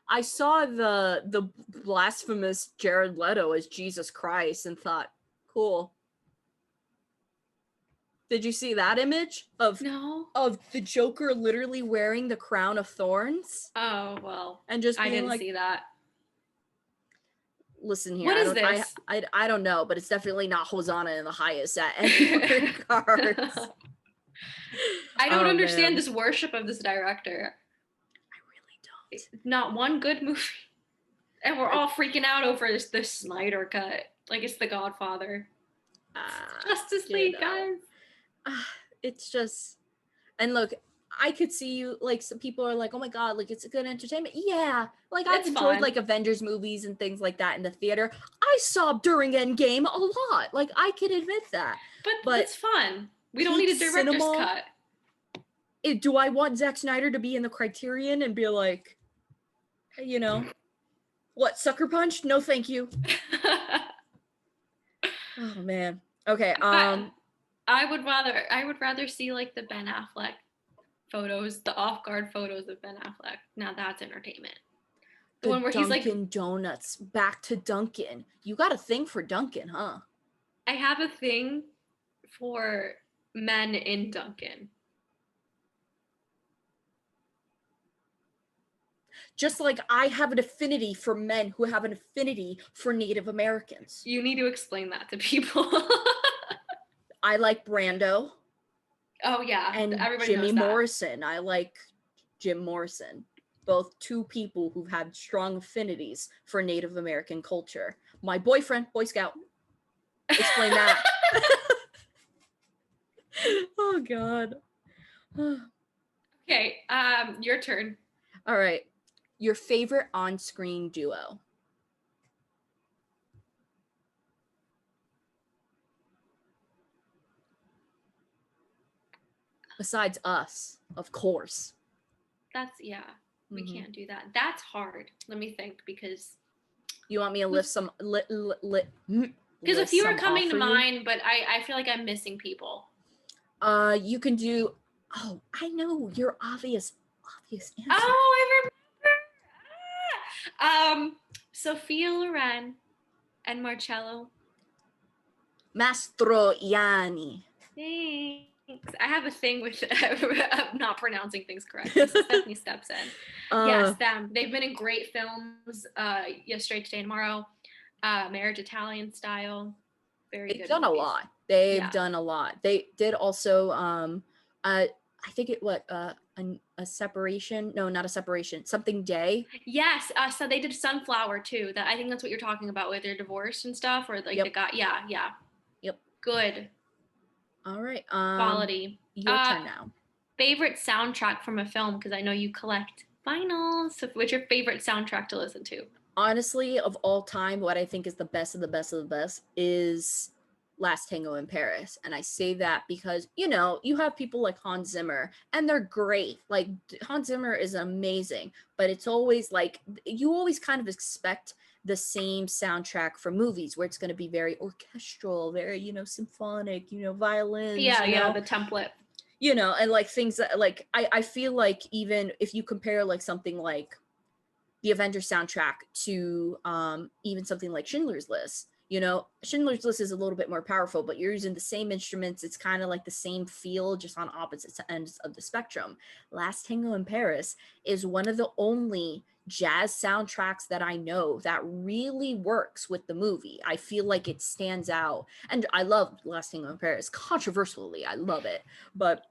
I saw the blasphemous Jared Leto as Jesus Christ and thought, cool. Did you see that image of the Joker literally wearing the crown of thorns? Oh, well. And just being I didn't see that. Listen here. What is this? I don't know, but it's definitely not Hosanna in the highest at any regards. I don't understand this worship of this director. I really don't. Not one good movie. And we're all freaking out over this Snyder cut. Like it's The Godfather. Justice League, guys. It's just, and look, I could see you, like, some people are like, oh my god, like, it's a good entertainment. Yeah, like, I've enjoyed fun. Like Avengers movies and things like that in the theater. I sobbed during Endgame a lot. Like, I can admit that. But it's fun. We don't need a director's cut. Do I want Zack Snyder to be in the Criterion and be like, you know, what, Sucker Punch? No, thank you. Oh man. Okay. I would rather see like the Ben Affleck photos, the off-guard photos of Ben Affleck. Now that's entertainment. The one where he's like Dunkin' Donuts. Back to Dunkin'. You got a thing for Dunkin', huh? I have a thing for men in Dunkin'. Just like I have an affinity for men who have an affinity for Native Americans. You need to explain that to people. I like Brando. Oh yeah, and everybody Jimmy knows that. Morrison. I like Jim Morrison. Both two people who've had strong affinities for Native American culture. My boyfriend, Boy Scout. Explain that. Oh God. Okay, your turn. All right. Your favorite on-screen duo? Besides us, of course. We can't do that. That's hard. Let me think, because you want me to list some because a few are coming to mind, but I feel like I'm missing people. You can do. Oh, I know your obvious answer. Oh, I remember. Sophia Loren and Marcello Mastroianni. Thanks. I have a thing with not pronouncing things correctly. So Stephanie steps in. Yes, them. They've been in great films. Yesterday, Today, Tomorrow. Marriage Italian Style. Very good. They've done movies. A lot. They've done a lot. They did also. I think it a separation. No, not a separation. Something Day. Yes. So they did Sunflower too. That I think that's what you're talking about with their divorce and stuff, or like they got. Yeah. Yep. Good. All right. Quality. Your turn now. Favorite soundtrack from a film, because I know you collect vinyls. So what's your favorite soundtrack to listen to? Honestly, of all time, what I think is the best of the best of the best is Last Tango in Paris. And I say that because, you know, you have people like Hans Zimmer and they're great. Like Hans Zimmer is amazing, but it's always like, you always kind of expect the same soundtrack for movies where it's going to be very orchestral, very, you know, symphonic, you know, violins. Yeah, the template. You know, and like things that like, I feel like even if you compare like something like the Avengers soundtrack to even something like Schindler's List, you know, Schindler's List is a little bit more powerful, but you're using the same instruments. It's kind of like the same feel, just on opposite ends of the spectrum. Last Tango in Paris is one of the only jazz soundtracks that I know that really works with the movie. I feel like it stands out. And I love Last Tango in Paris. Controversially, I love it. But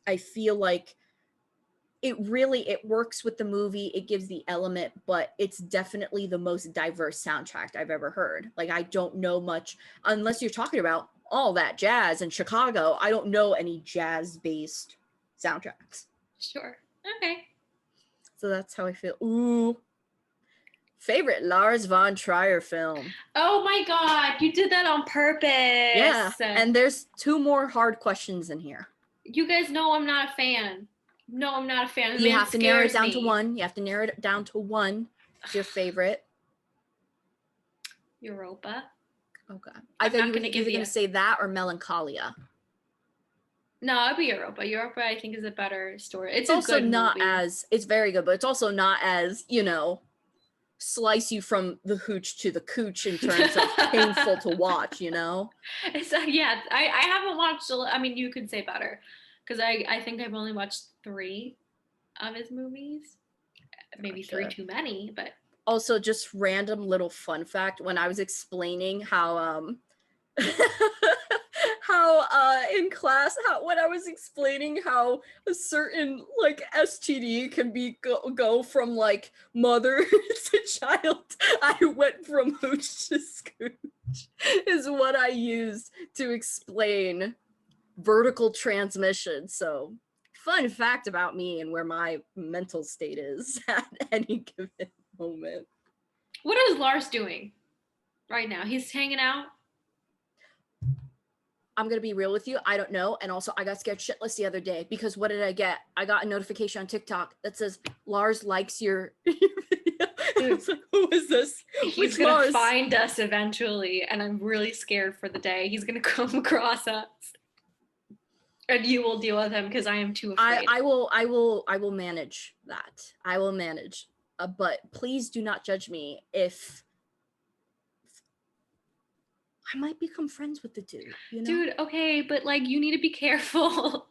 I feel like it works with the movie. It gives the element, but it's definitely the most diverse soundtrack I've ever heard. Like, I don't know much, unless you're talking about all that jazz in Chicago. I don't know any jazz-based soundtracks. Sure. Okay. So that's how I feel. Ooh. Favorite Lars von Trier film. Oh my God, you did that on purpose. Yeah, and there's 2 more hard questions in here. You guys know I'm not a fan. No, I'm not a fan. You have to narrow it down to one. You have to narrow it down to one. It's your favorite. Europa. Okay. I thought you were either going to say that or Melancholia. No, it'd be Europa. Europa, I think, is a better story. It's also a good not movie. It's very good, but it's also not as, you know, slice you from the hooch to the cooch in terms of painful to watch, you know? So, yeah, I haven't watched, I mean, you could say better, because I think I've only watched 3 of his movies. Maybe 3 too many, but... Also, just random little fun fact, when I was explaining how in class, when I was explaining how a certain like STD can be go from like mother to child, I went from hooch to scooch is what I used to explain vertical transmission. So fun fact about me and where my mental state is at any given moment. What is Lars doing right now? He's hanging out? I'm going to be real with you. I don't know. And also, I got scared shitless the other day because what did I get? I got a notification on TikTok that says, Lars likes your video. I was like, who is this? He's going to find us eventually, and I'm really scared for the day he's going to come across us. And you will deal with him because I am too afraid. I will manage that. I will manage. But please do not judge me if I might become friends with the dude, you know? Dude, okay, but like you need to be careful.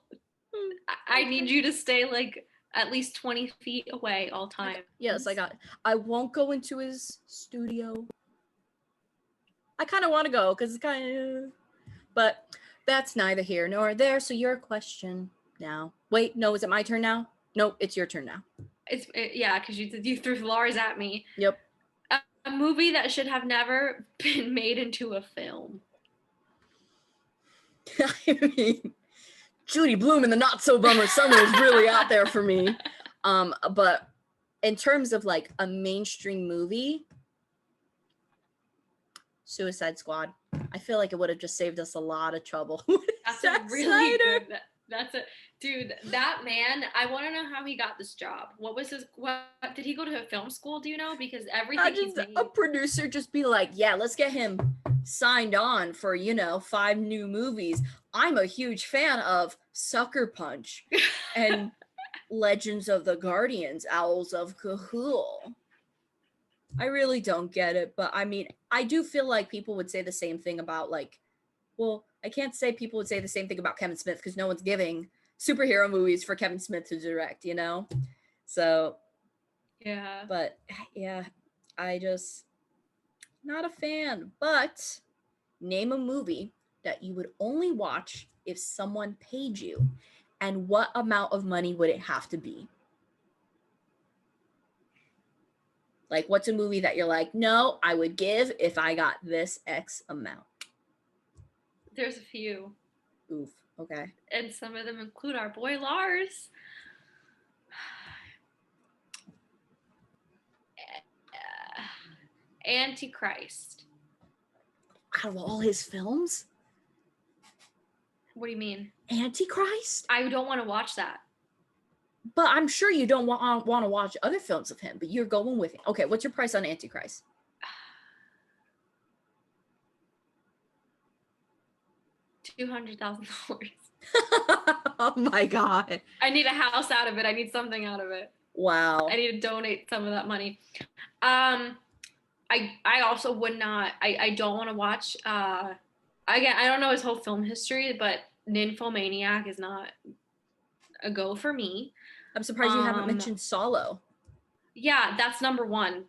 I need you to stay like at least 20 feet away all time. Yes, I won't go into his studio. I kind of want to go because it's kind of, but that's neither here nor there. So your question now. Wait, no, is it my turn now? Nope, it's your turn now. Yeah, because you threw Lars at me. Yep. A movie that should have never been made into a film. I mean, Judy Blume in the Not So Bummer Summer is really out there for me. But in terms of like a mainstream movie, Suicide Squad. I feel like it would have just saved us a lot of trouble. That's a really good. Dude, that man, I want to know how he got this job. What did he go to a film school, do you know? Because everything he's made. A producer just be like, yeah, let's get him signed on for, 5 new movies. I'm a huge fan of Sucker Punch and Legends of the Guardians, Owls of Cahul. I really don't get it, but I mean, I do feel like people would say the same thing about I can't say people would say the same thing about Kevin Smith because no one's giving superhero movies for Kevin Smith to direct, So, yeah. But yeah, I just not a fan. But name a movie that you would only watch if someone paid you, and what amount of money would it have to be? Like, what's a movie that you're like, no, I would give if I got this X amount? There's a few. Oof. Okay. And some of them include our boy Lars. Antichrist. Out of all his films? What do you mean? Antichrist? I don't want to watch that. But I'm sure you don't want to watch other films of him, but you're going with it. Okay, what's your price on Antichrist? $200,000. Oh my God. I need a house out of it. I need something out of it. Wow. I need to donate some of that money. I also would not, I don't want to watch, again, I don't know his whole film history, but Nymphomaniac is not a go for me. I'm surprised you haven't mentioned Solo. Yeah, that's number 1.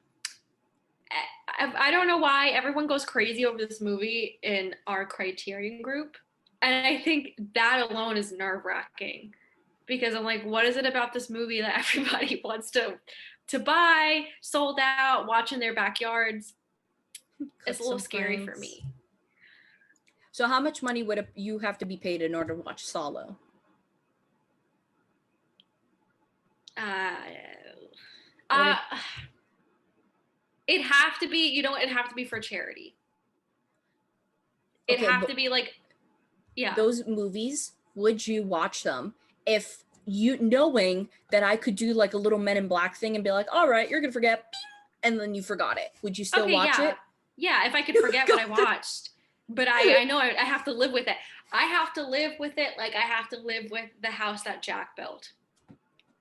I don't know why everyone goes crazy over this movie in our Criterion group. And I think that alone is nerve-wracking. because I'm like, what is it about this movie that everybody wants to buy, sold out, watch in their backyards? It's a little scary for me. So how much money would you have to be paid in order to watch Solo? It'd have to be, it'd have to be for charity. It'd have to be like, yeah. Those movies, would you watch them if you, knowing that I could do like a little Men in Black thing and be like, all right, you're going to forget, and then you forgot it. Would you still watch it? Yeah, if I could forget what I watched. But I know I have to live with it. I have to live with it like I have to live with the house that Jack built.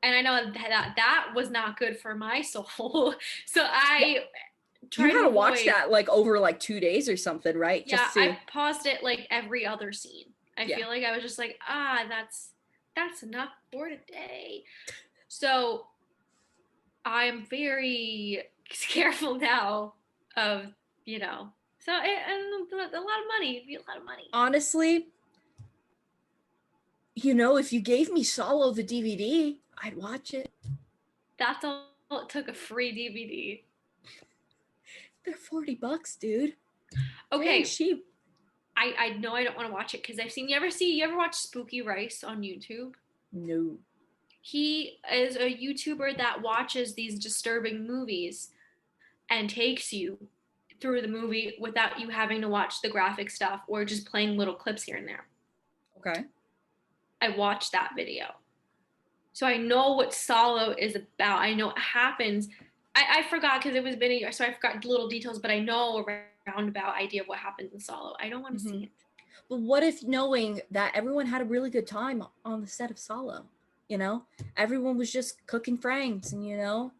And I know that was not good for my soul. So I tried to watch that like over like 2 days or something, right? Yeah, I paused it like every other scene. I feel like I was just like, that's enough for today. So I'm very careful now of, so and a lot of money. It'd be a lot of money. Honestly, if you gave me Solo the DVD, I'd watch it. That's all it took, a free DVD. They're $40, dude. Okay. Dang, cheap. I know I don't want to watch it because I've seen, you ever watch Spooky Rice on YouTube? No. He is a YouTuber that watches these disturbing movies and takes you through the movie without you having to watch the graphic stuff or just playing little clips here and there. Okay. I watched that video. So I know what Solo is about. I know it happens. I forgot because it was been a year, so I forgot little details, but I know a roundabout idea of what happens in Solo. I don't want to see it. But what if knowing that everyone had a really good time on the set of Solo? Everyone was just cooking franks and,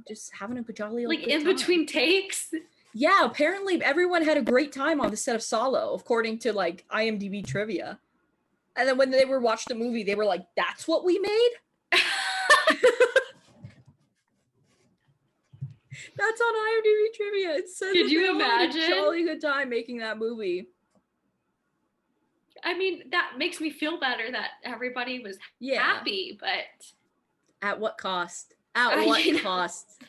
just having a jolly old like in time. Between takes? Yeah, apparently everyone had a great time on the set of Solo, according to like IMDb trivia. And then when they were watching the movie, they were like, that's what we made? That's on IMDb trivia. It says, could you imagine? Had a jolly good time making that movie. I mean, that makes me feel better that everybody was happy, but at what cost? At what cost?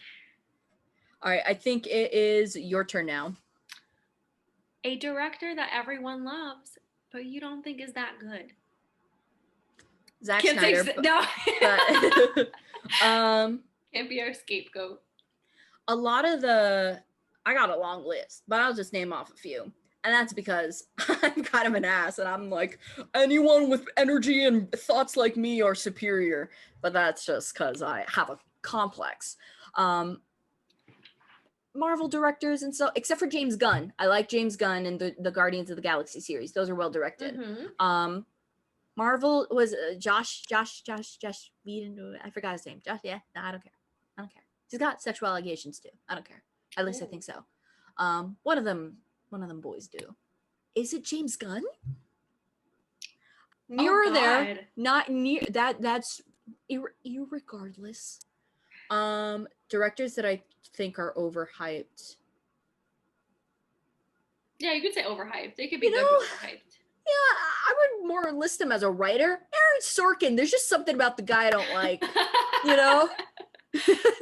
All right, I think it is your turn now. A director that everyone loves, but you don't think is that good. Zack Snyder. No. But, can't be our scapegoat. A lot of I got a long list, but I'll just name off a few. And that's because I'm kind of an ass and I'm like, anyone with energy and thoughts like me are superior. But that's just because I have a complex. Marvel directors and so, except for James Gunn. I like James Gunn and the Guardians of the Galaxy series. Those are well directed. Mm-hmm. Marvel was Josh Whedon. I forgot his name. Josh, yeah, no, I don't care. He's got sexual allegations too. I don't care. At least I think so. One of them boys do. Is it James Gunn? Near or there, not near. That's irregardless. Directors that I think are overhyped. Yeah, you could say overhyped. They could be good, overhyped. Yeah, I would more list him as a writer. Aaron Sorkin. There's just something about the guy I don't like.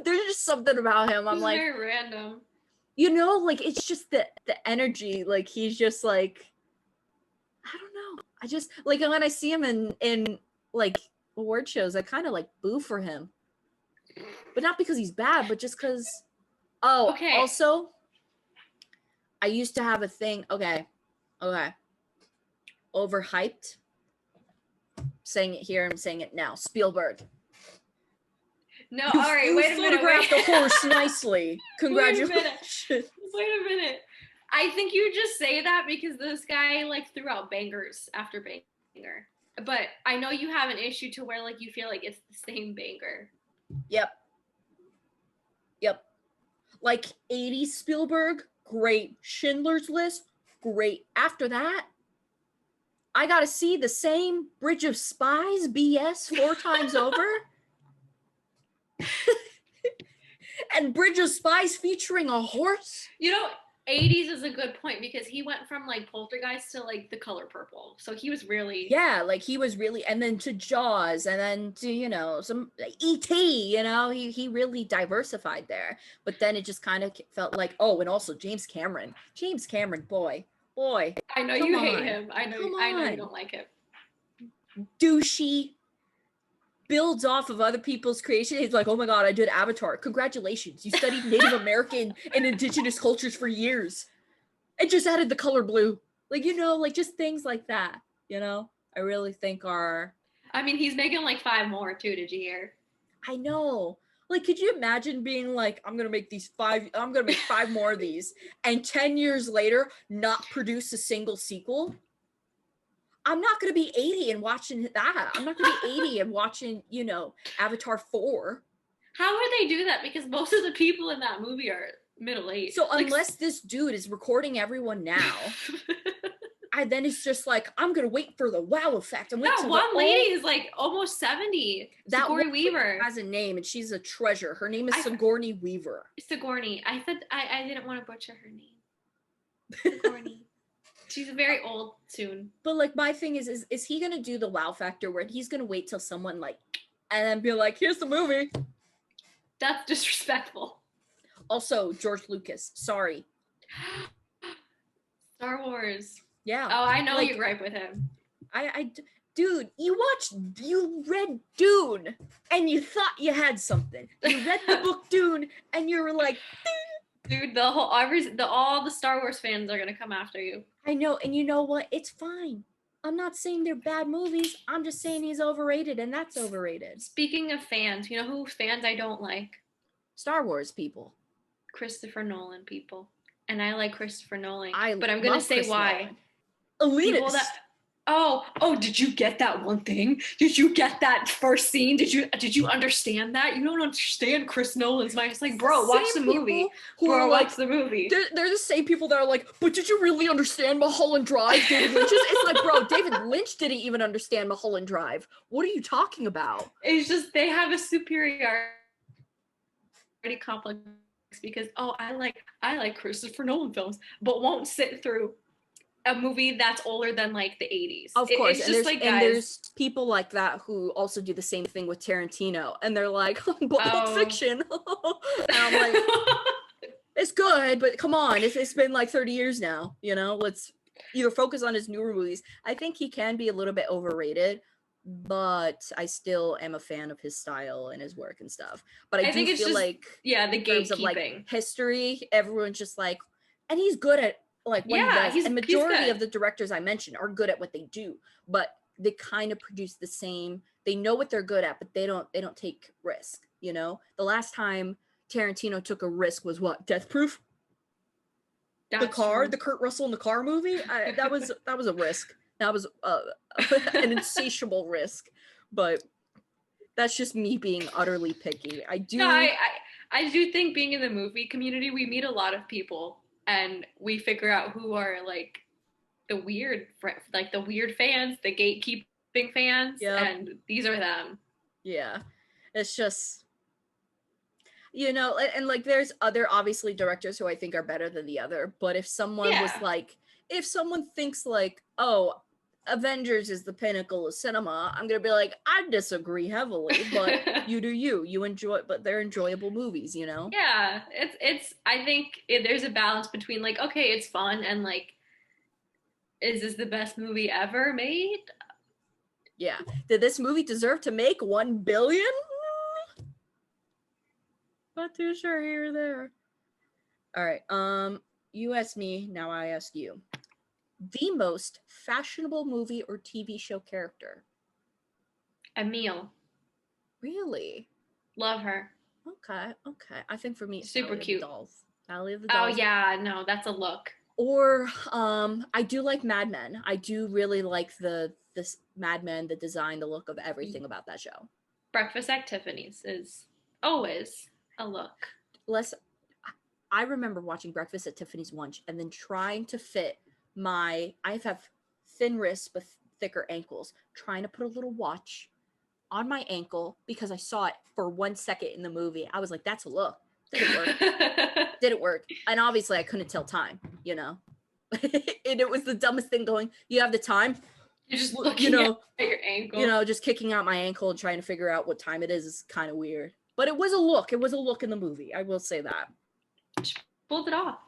There's just something about him. I'm like, very random. Like it's just the energy. Like he's just like, I don't know. I just like when I see him in like award shows, I kind of like boo for him. But not because he's bad, but just because. Oh, okay. Also, I used to have a thing. Okay. Overhyped. Saying it here, I'm saying it now. Spielberg. No, all right, wait a minute. Photographed the horse nicely. Congratulations. Wait a minute. I think you just say that because this guy like threw out bangers after banger. But I know you have an issue to where like you feel like it's the same banger. Yep. Like 80s Spielberg, great. Schindler's List, great. After that, I gotta see the same Bridge of Spies BS 4 times over. And Bridge of Spies featuring a horse. 80s is a good point because he went from like Poltergeist to like The Color Purple. So he was really like he was really, and then to Jaws, and then to, you know, some E.T., you know, he really diversified there. But then it just kind of felt like, oh, and also James Cameron, boy. I know you hate him. I know you don't like him. Douchey, builds off of other people's creation. He's like, oh my god, I did Avatar. Congratulations. You studied Native American and indigenous cultures for years. And just added the color blue. Like, you know, like just things like that, you know, I really think are. I mean, he's making like 5 more too, did you hear? I know. Like, could you imagine being like, I'm gonna make 5 more of these, and 10 years later, not produce a single sequel? I'm not going to be 80 and watching that. I'm not going to be 80 and watching, you know, Avatar 4. How would they do that? Because most of the people in that movie are middle-aged. So unless this dude is recording everyone now, then it's just like, I'm going to wait for the wow effect. And wait that one lady is like almost 70. That Sigourney Weaver has a name, and she's a treasure. Her name is Sigourney Weaver. Sigourney. I said I didn't want to butcher her name. Sigourney. She's very old soon. But like, my thing is he gonna do the wow factor where he's gonna wait till someone like, and then be like, here's the movie? That's disrespectful. Also, George Lucas, sorry. Star Wars. Yeah. Oh, I know, like, you gripe with him. Dude, you read Dune, and you thought you had something. You read the book Dune, and you were like, ding. Dude, all the Star Wars fans are gonna come after you. I know, and you know what? It's fine. I'm not saying they're bad movies. I'm just saying he's overrated, and that's overrated. Speaking of fans, you know who fans I don't like? Star Wars people. Christopher Nolan people. And I like Christopher Nolan. But I'm gonna say why. Elitist. Oh, did you get that one thing? Did you get that first scene? Did you understand that? You don't understand Chris Nolan's mind. It's like, bro, watch the movie. Watch the movie. They're the same people that are like, but did you really understand Mulholland Drive, David Lynch? It's like, bro, David Lynch didn't even understand Mulholland Drive. What are you talking about? It's just, they have a superiority complex because, I like Christopher Nolan films, but won't sit through a movie that's older than like the 80s. Of course, it's and just like, guys, and there's people like that who also do the same thing with Tarantino, and they're like, Pulp Fiction. And I'm like, it's good, but come on, it's been like 30 years now, you know? Let's either focus on his newer movies. I think he can be a little bit overrated, but I still am a fan of his style and his work and stuff. But I do feel like, the gatekeeping of like history, everyone's just like, and he's good at like what he does. And majority of the directors I mentioned are good at what they do, but they kind of produce the same. They know what they're good at, but they don't take risk, you know? The last time Tarantino took a risk was what? Death Proof? The Kurt Russell in the car movie? That was a risk. That was an insatiable risk, but that's just me being utterly picky. I do think being in the movie community, we meet a lot of people and we figure out who are like the weird fans, the gatekeeping fans, and these are them. Yeah, it's just, you know, and like there's other obviously directors who I think are better than the other, but if someone was like, if someone thinks like, oh, Avengers is the pinnacle of cinema, I'm gonna be like, I disagree heavily, but you do you enjoy, but they're enjoyable movies, you know? Yeah, it's I think there's a balance between like, okay, it's fun, and like, is this the best movie ever made? Yeah. Did this movie deserve to make 1 billion? Not too sure here or there. All right, you asked me, now I ask you. The most fashionable movie or TV show character? Emile. Really? Love her. Okay. I think for me, super cute. Valley of the Dolls. Oh yeah, no, that's a look. Or I do like Mad Men. I do really like this Mad Men, the design, the look of everything about that show. Breakfast at Tiffany's is always a look. I remember watching Breakfast at Tiffany's once and then trying to fit I have thin wrists but thicker ankles, trying to put a little watch on my ankle because I saw it for 1 second in the movie. I was like, that's a look. Didn't work. And obviously I couldn't tell time, you know. And it was the dumbest thing going, you have the time? You're just looking at your ankle. You know, just kicking out my ankle and trying to figure out what time it is kind of weird. But it was a look. It was a look in the movie. I will say that. She pulled it off.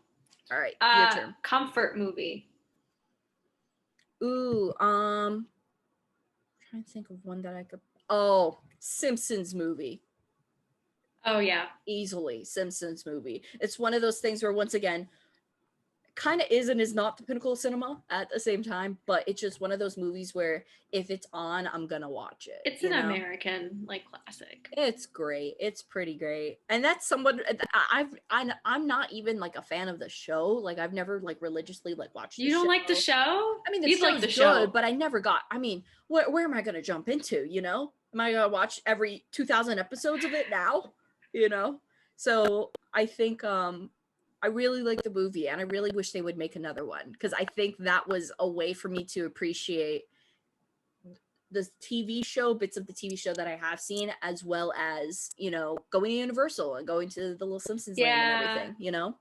All right, your turn. Comfort movie. Ooh, I'm trying to think of one that I could. Oh, Simpsons movie. Oh yeah, easily Simpsons movie. It's one of those things where, once again, kind of is and is not the pinnacle of cinema at the same time, but it's just one of those movies where if it's on, I'm gonna watch it. It's an American like classic. It's great. It's pretty great. And that's someone I'm not even like a fan of the show. Like I've never like religiously like watched. You don't like the show? I mean, the show's good, show, but I never got. I mean, where am I gonna jump into? You know, am I gonna watch every 2,000 episodes of it now? You know, so I think I really like the movie, and I really wish they would make another one, because I think that was a way for me to appreciate the TV show, bits of the TV show that I have seen, as well as, you know, going to Universal and going to the Little Simpsons land and everything, you know?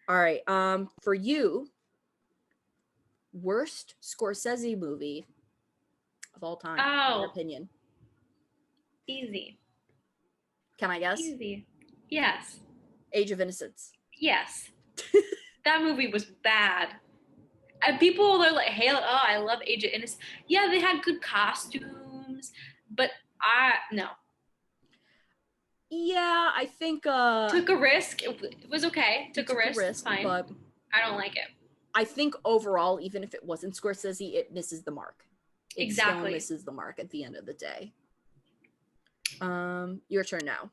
All right, for you, worst Scorsese movie of all time, in your opinion? Easy. Can I guess? Easy. Yes. Age of Innocence. Yes. That movie was bad. And people are like, hey, oh, I love Age of Innocence. Yeah, they had good costumes, but no. Yeah, I think took a risk. It was okay. Took a risk, fine. But I don't like it. I think overall, even if it wasn't Scorsese, it misses the mark. It still misses the mark at the end of the day. Your turn now.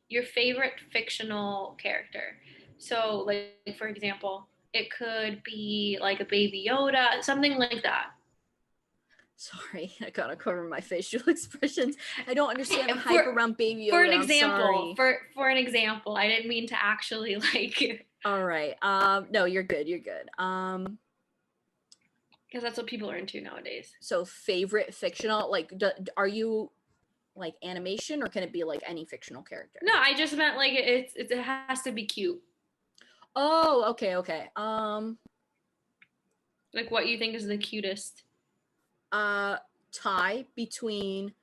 Your favorite fictional character. So, like, for example, it could be like a Baby Yoda, something like that. Sorry, I gotta cover my facial expressions. I don't understand the hype around Baby Yoda. For an example, for an example, I didn't mean to actually like. All right. No, you're good. You're good. Because that's what people are into nowadays. So, favorite fictional, like, are you like animation, or can it be like any fictional character? No, I just meant like it has to be cute. Oh, okay. Like, what you think is the cutest? Tie between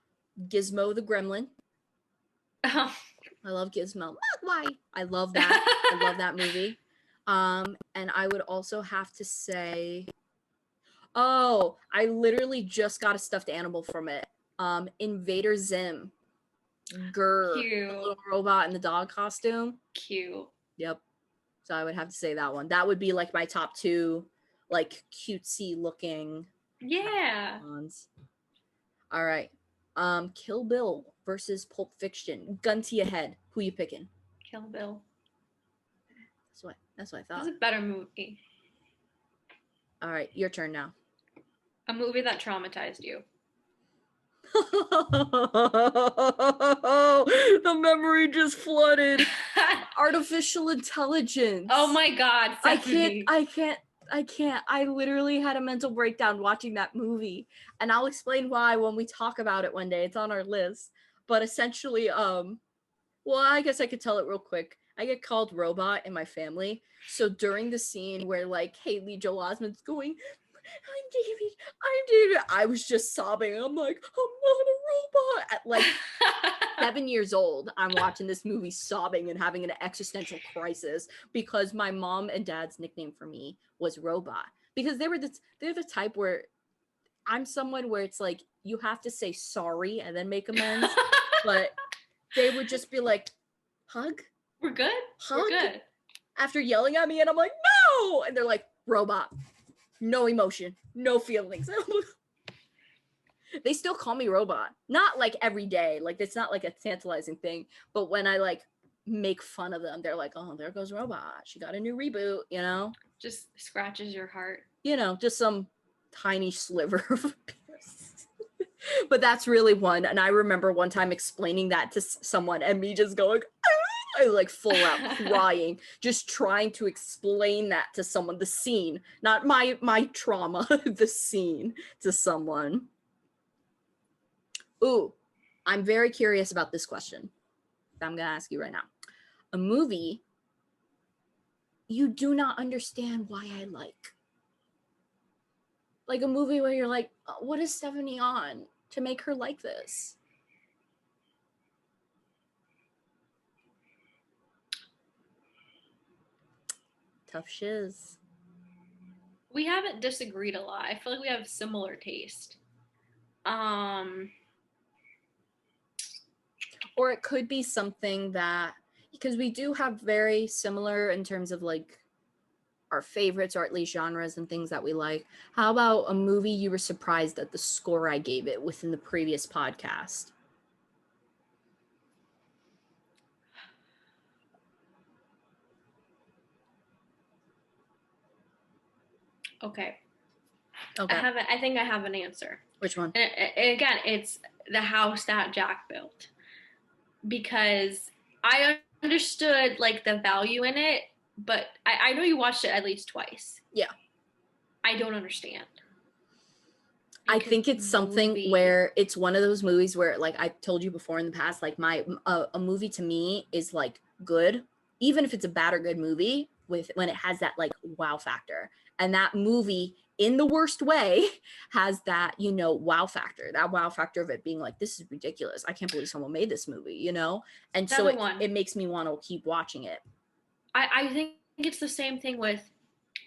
Gizmo the Gremlin. Oh. I love Gizmo. Why? I love that. I love that movie. And I would also have to say, oh, I literally just got a stuffed animal from it. Invader Zim. Grr. Cute. The little robot in the dog costume. Cute. Yep. So I would have to say that one. That would be like my top two, like, cutesy looking. Yeah. Ones. All right. Kill Bill versus Pulp Fiction. Gun to your head. Who you picking? Kill Bill. That's what I thought. It's a better movie. All right, your turn now. A movie that traumatized you. The memory just flooded. Artificial intelligence. Oh my God, Stephanie. I can't. I literally had a mental breakdown watching that movie, and I'll explain why when we talk about it one day. It's on our list. But essentially, well, I guess I could tell it real quick. I get called robot in my family. So during the scene where, like, Haley Joel Osment's going, I'm David, I was just sobbing. I'm like, I'm not a robot. At like 7 years old, I'm watching this movie sobbing and having an existential crisis because my mom and dad's nickname for me was Robot. Because they're the type where I'm someone where it's like, you have to say sorry and then make amends. But they would just be like, hug? We're good? Hug? We're good. After yelling at me, and I'm like, no! And they're like, robot. No emotion. No feelings. They still call me robot. Not like every day. Like, it's not like a tantalizing thing. But when I like make fun of them, they're like, oh, there goes robot. She got a new reboot, you know? Just scratches your heart. You know, just some tiny sliver of abuse. But that's really one. And I remember one time explaining that to someone and me just going, I like full out crying, just trying to explain that to someone, the scene, not my trauma, the scene to someone. Ooh, I'm very curious about this question. that I'm going to ask you right now. A movie you do not understand why I like. Like a movie where you're like, what is Stephanie on to make her like this? Tough shiz. We haven't disagreed a lot. I feel like we have similar taste. Or it could be something that, because we do have very similar in terms of like our favorites, or at least genres and things that we like. How about a movie you were surprised at the score I gave it within the previous podcast? Okay. I think I have an answer. Which one? And again, it's the house that Jack built. Because I understood like the value in it, but I know you watched it at least twice. Yeah. I don't understand. I think it's something where it's one of those movies where, like I told you before in the past, like a movie to me is like good, even if it's a bad or good movie, when it has that like wow factor. And that movie, in the worst way, has that, you know, wow factor of it being like, this is ridiculous. I can't believe someone made this movie, you know? And so it makes me want to keep watching it. I think it's the same thing with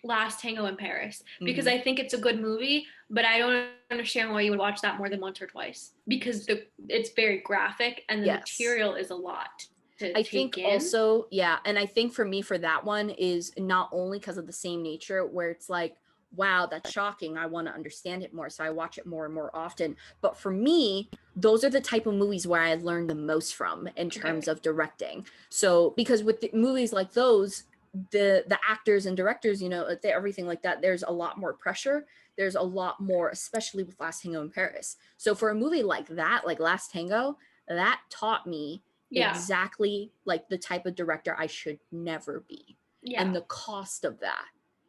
Last Tango in Paris, because I think it's a good movie, but I don't understand why you would watch that more than once or twice, because it's very graphic and the material is a lot. I think also, and I think for me, for that one, is not only because of the same nature where it's like, wow, that's shocking, I want to understand it more, so I watch it more and more often. But for me, those are the type of movies where I learned the most from in terms of directing. So because with the movies like those, the actors and directors, you know, everything like that, there's a lot more pressure, there's a lot more, especially with Last Tango in Paris. So for a movie like that, like Last Tango, that taught me exactly like the type of director I should never be, and the cost of that,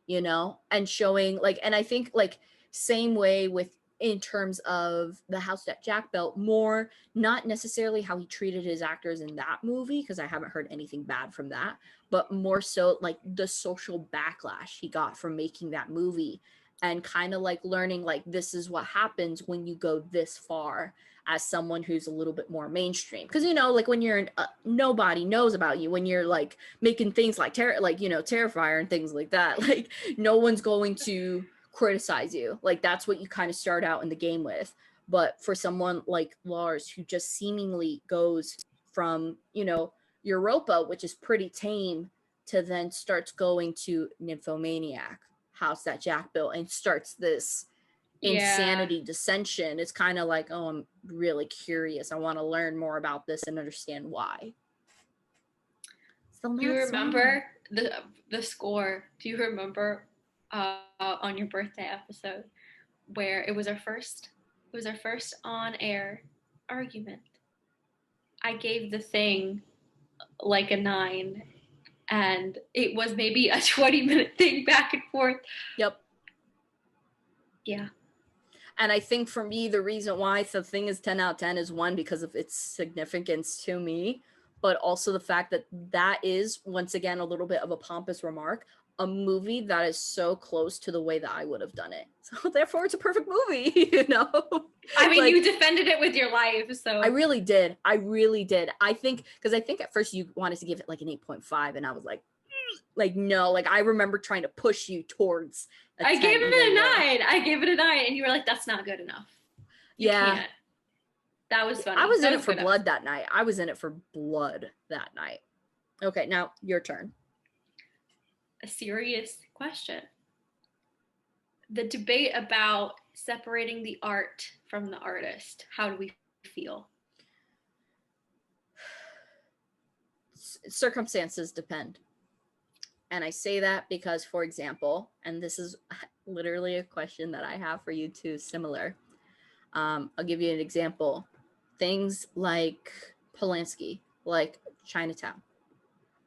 you know, and showing like, and I think like same way with in terms of the house that Jack built, more not necessarily how he treated his actors in that movie, because I haven't heard anything bad from that, but more so like the social backlash he got from making that movie, and kind of like learning like this is what happens when you go this far as someone who's a little bit more mainstream. Because, you know, like when you're nobody knows about you, when you're like making things like like, you know, Terrifier and things like that, like no one's going to criticize you. Like that's what you kind of start out in the game with. But for someone like Lars, who just seemingly goes from, you know, Europa, which is pretty tame, to then starts going to Nymphomaniac, house that Jack built, and starts this insanity dissension, it's kind of like, oh, I'm really curious, I want to learn more about this and understand why. So do you remember the score? Do you remember on your birthday episode where it was our first on air argument? I gave The Thing like a 9, and it was maybe a 20-minute thing back and forth. Yep. Yeah. And I think for me, the reason why The Thing is 10 out of 10 is one, because of its significance to me, but also the fact that that is, once again, a little bit of a pompous remark, a movie that is so close to the way that I would have done it. So therefore it's a perfect movie, you know? I mean, like, you defended it with your life, so. I really did. I think, because I think at first you wanted to give it like an 8.5, and I was like no, like I remember trying to push you towards I gave it a 9, and you were like, that's not good enough. You can't. That was funny. I was in it for blood that night. Okay, now your turn. A serious question. The debate about separating the art from the artist. How do we feel? Circumstances depend. And I say that because, for example, and this is literally a question that I have for you too, similar. I'll give you an example. Things like Polanski, like Chinatown.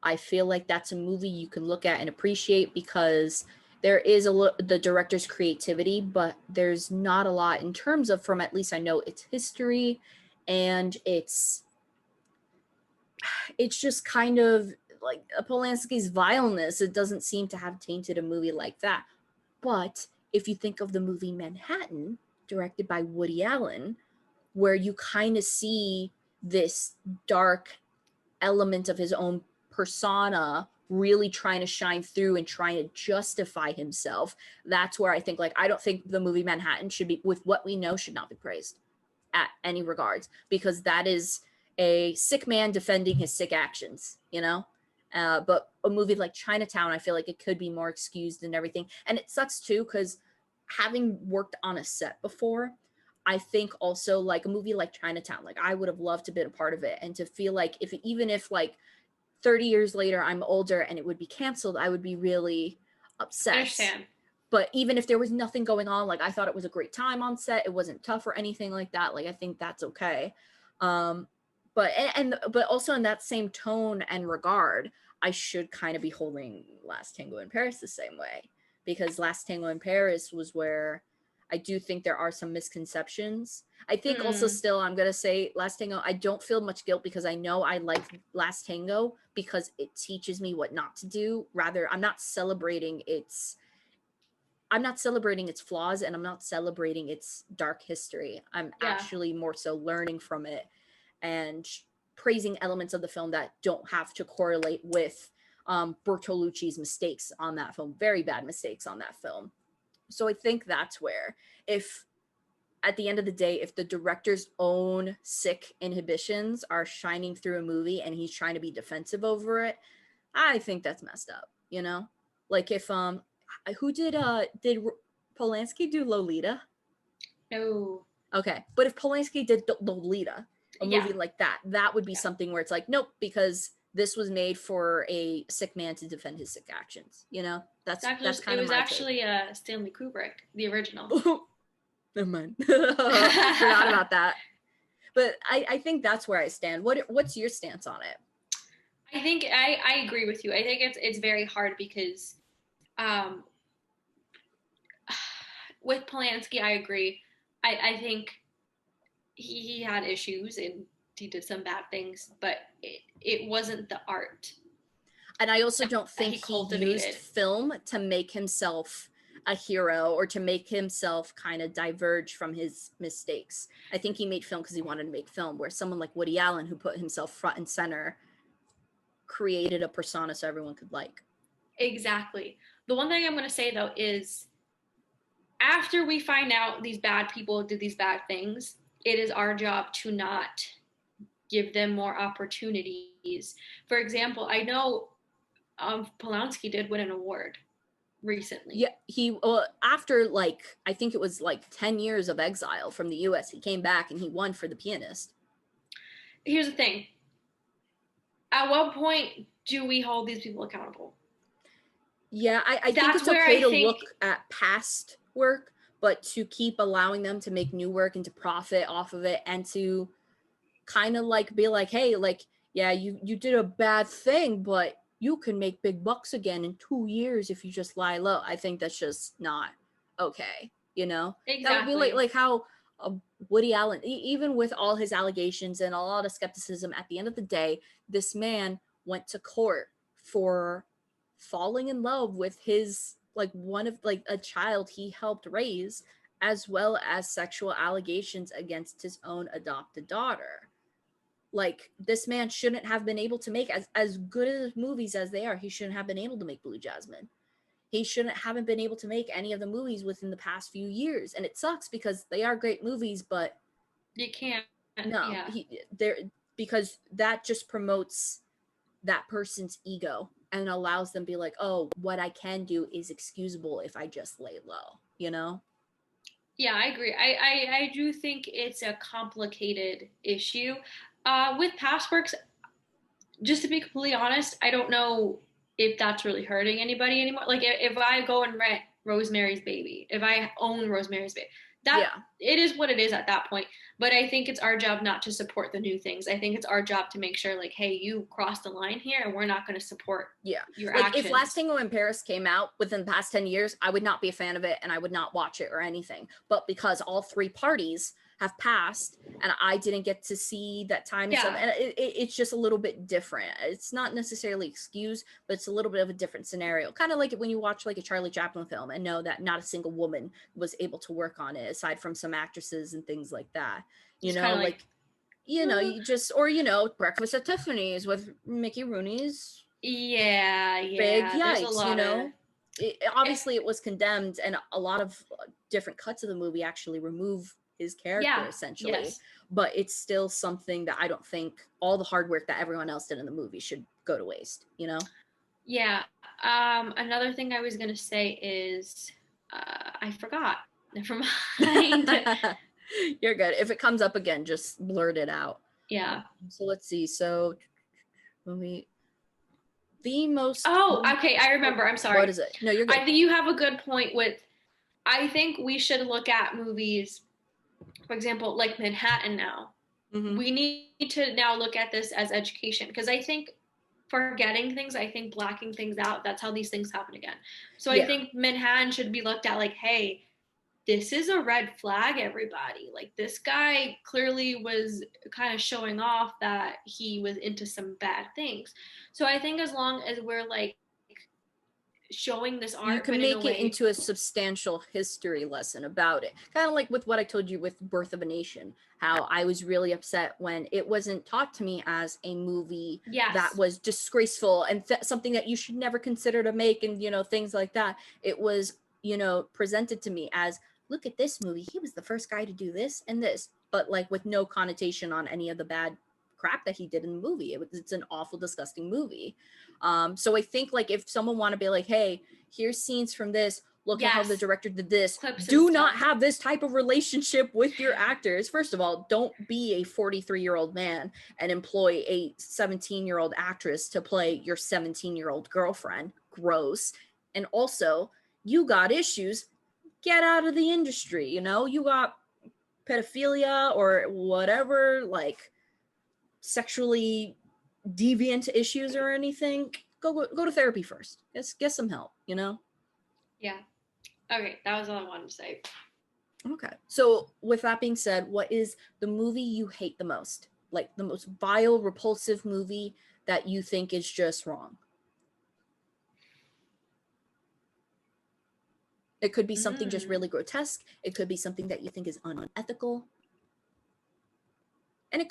I feel like that's a movie you can look at and appreciate because there is the director's creativity, but there's not a lot in terms of, from at least I know, its history and its it's just kind of like Polanski's vileness. It doesn't seem to have tainted a movie like that. But if you think of the movie Manhattan, directed by Woody Allen, where you kind of see this dark element of his own persona really trying to shine through and trying to justify himself, that's where I think, like, I don't think the movie Manhattan should be, with what we know, should not be praised at any regards, because that is a sick man defending his sick actions, you know? But a movie like Chinatown, I feel like it could be more excused and everything. And it sucks too, because having worked on a set before, I think also like a movie like Chinatown, like I would have loved to be a part of it, and to feel like even if like 30 years later I'm older and it would be canceled, I would be really upset. I understand. But even if there was nothing going on, like I thought it was a great time on set, it wasn't tough or anything like that, like I think that's okay. But also in that same tone and regard, I should kind of be holding Last Tango in Paris the same way, because Last Tango in Paris was where I do think there are some misconceptions. I think also still, I'm going to say Last Tango, I don't feel much guilt because I know I like Last Tango because it teaches me what not to do. Rather, I'm not celebrating its flaws, and I'm not celebrating its dark history. I'm actually more so learning from it and praising elements of the film that don't have to correlate with Bertolucci's mistakes on that film, very bad mistakes on that film. So I think that's where, if at the end of the day, if the director's own sick inhibitions are shining through a movie and he's trying to be defensive over it, I think that's messed up, you know? Like if who did Polanski do Lolita? No. Okay, but if Polanski did Lolita, a movie like that would be something where it's like, nope, because this was made for a sick man to defend his sick actions, you know? That's kind of my take. It was actually Stanley Kubrick, the original. Never mind. Forgot about that. But I think that's where I stand. What's your stance on it? I think I agree with you. I think it's very hard because with Polanski, I agree. I think he had issues and he did some bad things, but it wasn't the art. And I also don't think he used film to make himself a hero or to make himself kind of diverge from his mistakes. I think he made film because he wanted to make film, where someone like Woody Allen, who put himself front and center, created a persona so everyone could like. Exactly. The one thing I'm going to say, though, is after we find out these bad people did these bad things, it is our job to not give them more opportunities. For example, I know Polanski did win an award recently. Yeah, he after like I think it was like 10 years of exile from the US, he came back and he won for The Pianist. Here's the thing. At what point do we hold these people accountable? Yeah, I think it's okay to look at past work, but to keep allowing them to make new work and to profit off of it, and to kind of like be like, hey, like, yeah, you did a bad thing, but you can make big bucks again in 2 years if you just lie low. I think that's just not okay, you know? Exactly. That would be like how Woody Allen, even with all his allegations and a lot of skepticism, at the end of the day, this man went to court for falling in love with his, like, one of, like, a child he helped raise, as well as sexual allegations against his own adopted daughter. Like, this man shouldn't have been able to make, as good as movies as they are, he shouldn't have been able to make Blue Jasmine. He haven't been able to make any of the movies within the past few years. And it sucks because they are great movies, but you can't. No, yeah. Because that just promotes that person's ego and allows them to be like, oh, what I can do is excusable if I just lay low, you know? Yeah, I agree. I do think it's a complicated issue. With past works, just to be completely honest, I don't know if that's really hurting anybody anymore. Like if I go and rent Rosemary's Baby, if I own Rosemary's Baby, it is what it is at that point. But I think it's our job not to support the new things. I think it's our job to make sure, like, hey, you crossed the line here and we're not going to support your actions. If Last Tango in Paris came out within the past 10 years, I would not be a fan of it and I would not watch it or anything. But because all three parties have passed and I didn't get to see that time and stuff. And it's just a little bit different. It's not necessarily excused, but it's a little bit of a different scenario. Kind of like when you watch like a Charlie Chaplin film and know that not a single woman was able to work on it aside from some actresses and things like that. You It's know, like you know, you just, or, you know, Breakfast at Tiffany's with Mickey Rooney's. Yeah. Big yikes, you know? Obviously, it was condemned, and a lot of different cuts of the movie actually remove his character, essentially. Yes. But it's still something that I don't think all the hard work that everyone else did in the movie should go to waste, you know? Yeah. Another thing I was going to say is, I forgot. Never mind. You're good. If it comes up again, just blurt it out. Yeah. So let's see. So the most. Oh, okay. I remember. I'm sorry. What is it? No, you're good. I think you have a good point with. I think we should look at movies, for example, like Manhattan now. Mm-hmm. We need to now look at this as education, because I think forgetting things, I think blacking things out, that's how these things happen again. So I think Manhattan should be looked at like, hey, this is a red flag, everybody. Like, this guy clearly was kind of showing off that he was into some bad things. So I think as long as we're like showing this art, you can make it into a substantial history lesson about it. Kind of like with what I told you with Birth of a Nation, how I was really upset when it wasn't taught to me as a movie that was disgraceful and something that you should never consider to make, and, you know, things like that. It was, you know, presented to me as, look at this movie, he was the first guy to do this and this, but like with no connotation on any of the bad crap that he did in the movie. It's an awful, disgusting movie. So I think like if someone want to be like, hey, here's scenes from this, look at how the director did this, do not have this type of relationship with your actors. First of all, don't be a 43-year-old man and employ a 17-year-old actress to play your 17-year-old girlfriend. Gross. And also, you got issues, get out of the industry. You know, you got pedophilia or whatever, like sexually deviant issues or anything, go to therapy first. Get some help, you know? Yeah. Okay, that was all I wanted to say. Okay. So with that being said, what is the movie you hate the most? Like the most vile, repulsive movie that you think is just wrong? It could be something just really grotesque. It could be something that you think is unethical. And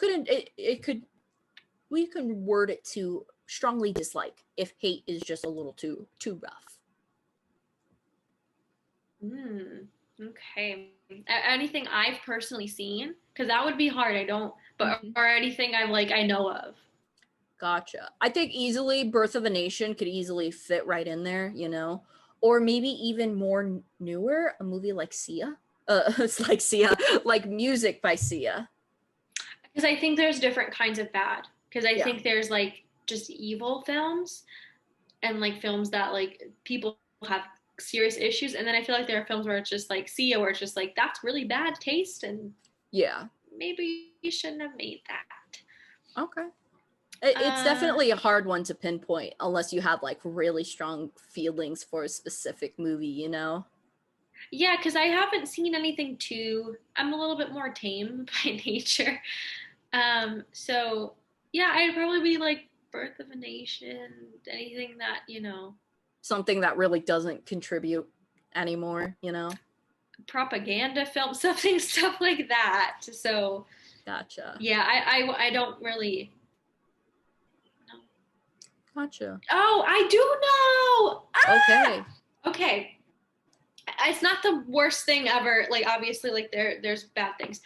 we can word it to strongly dislike if hate is just a little too rough. Okay. Anything I've personally seen? Because that would be hard. I don't, but or anything I know of. Gotcha. I think easily Birth of a Nation could easily fit right in there, you know? Or maybe even more newer, a movie like Sia. It's like Sia, like Music by Sia. Because I think there's different kinds of bad. Because I think there's like just evil films and like films that like people have serious issues, and then I feel like there are films where it's just like Sia, where it's just like, that's really bad taste, and maybe you shouldn't have made that. Okay. It's definitely a hard one to pinpoint unless you have like really strong feelings for a specific movie, you know? Yeah, because I haven't seen anything I'm a little bit more tame by nature. So yeah, I'd probably be like Birth of a Nation, anything that, you know. Something that really doesn't contribute anymore, you know? Propaganda film, stuff like that. So gotcha. Yeah, I don't really know. Gotcha. Oh, I do know. Okay. Okay. It's not the worst thing ever. Like, obviously, like there's bad things.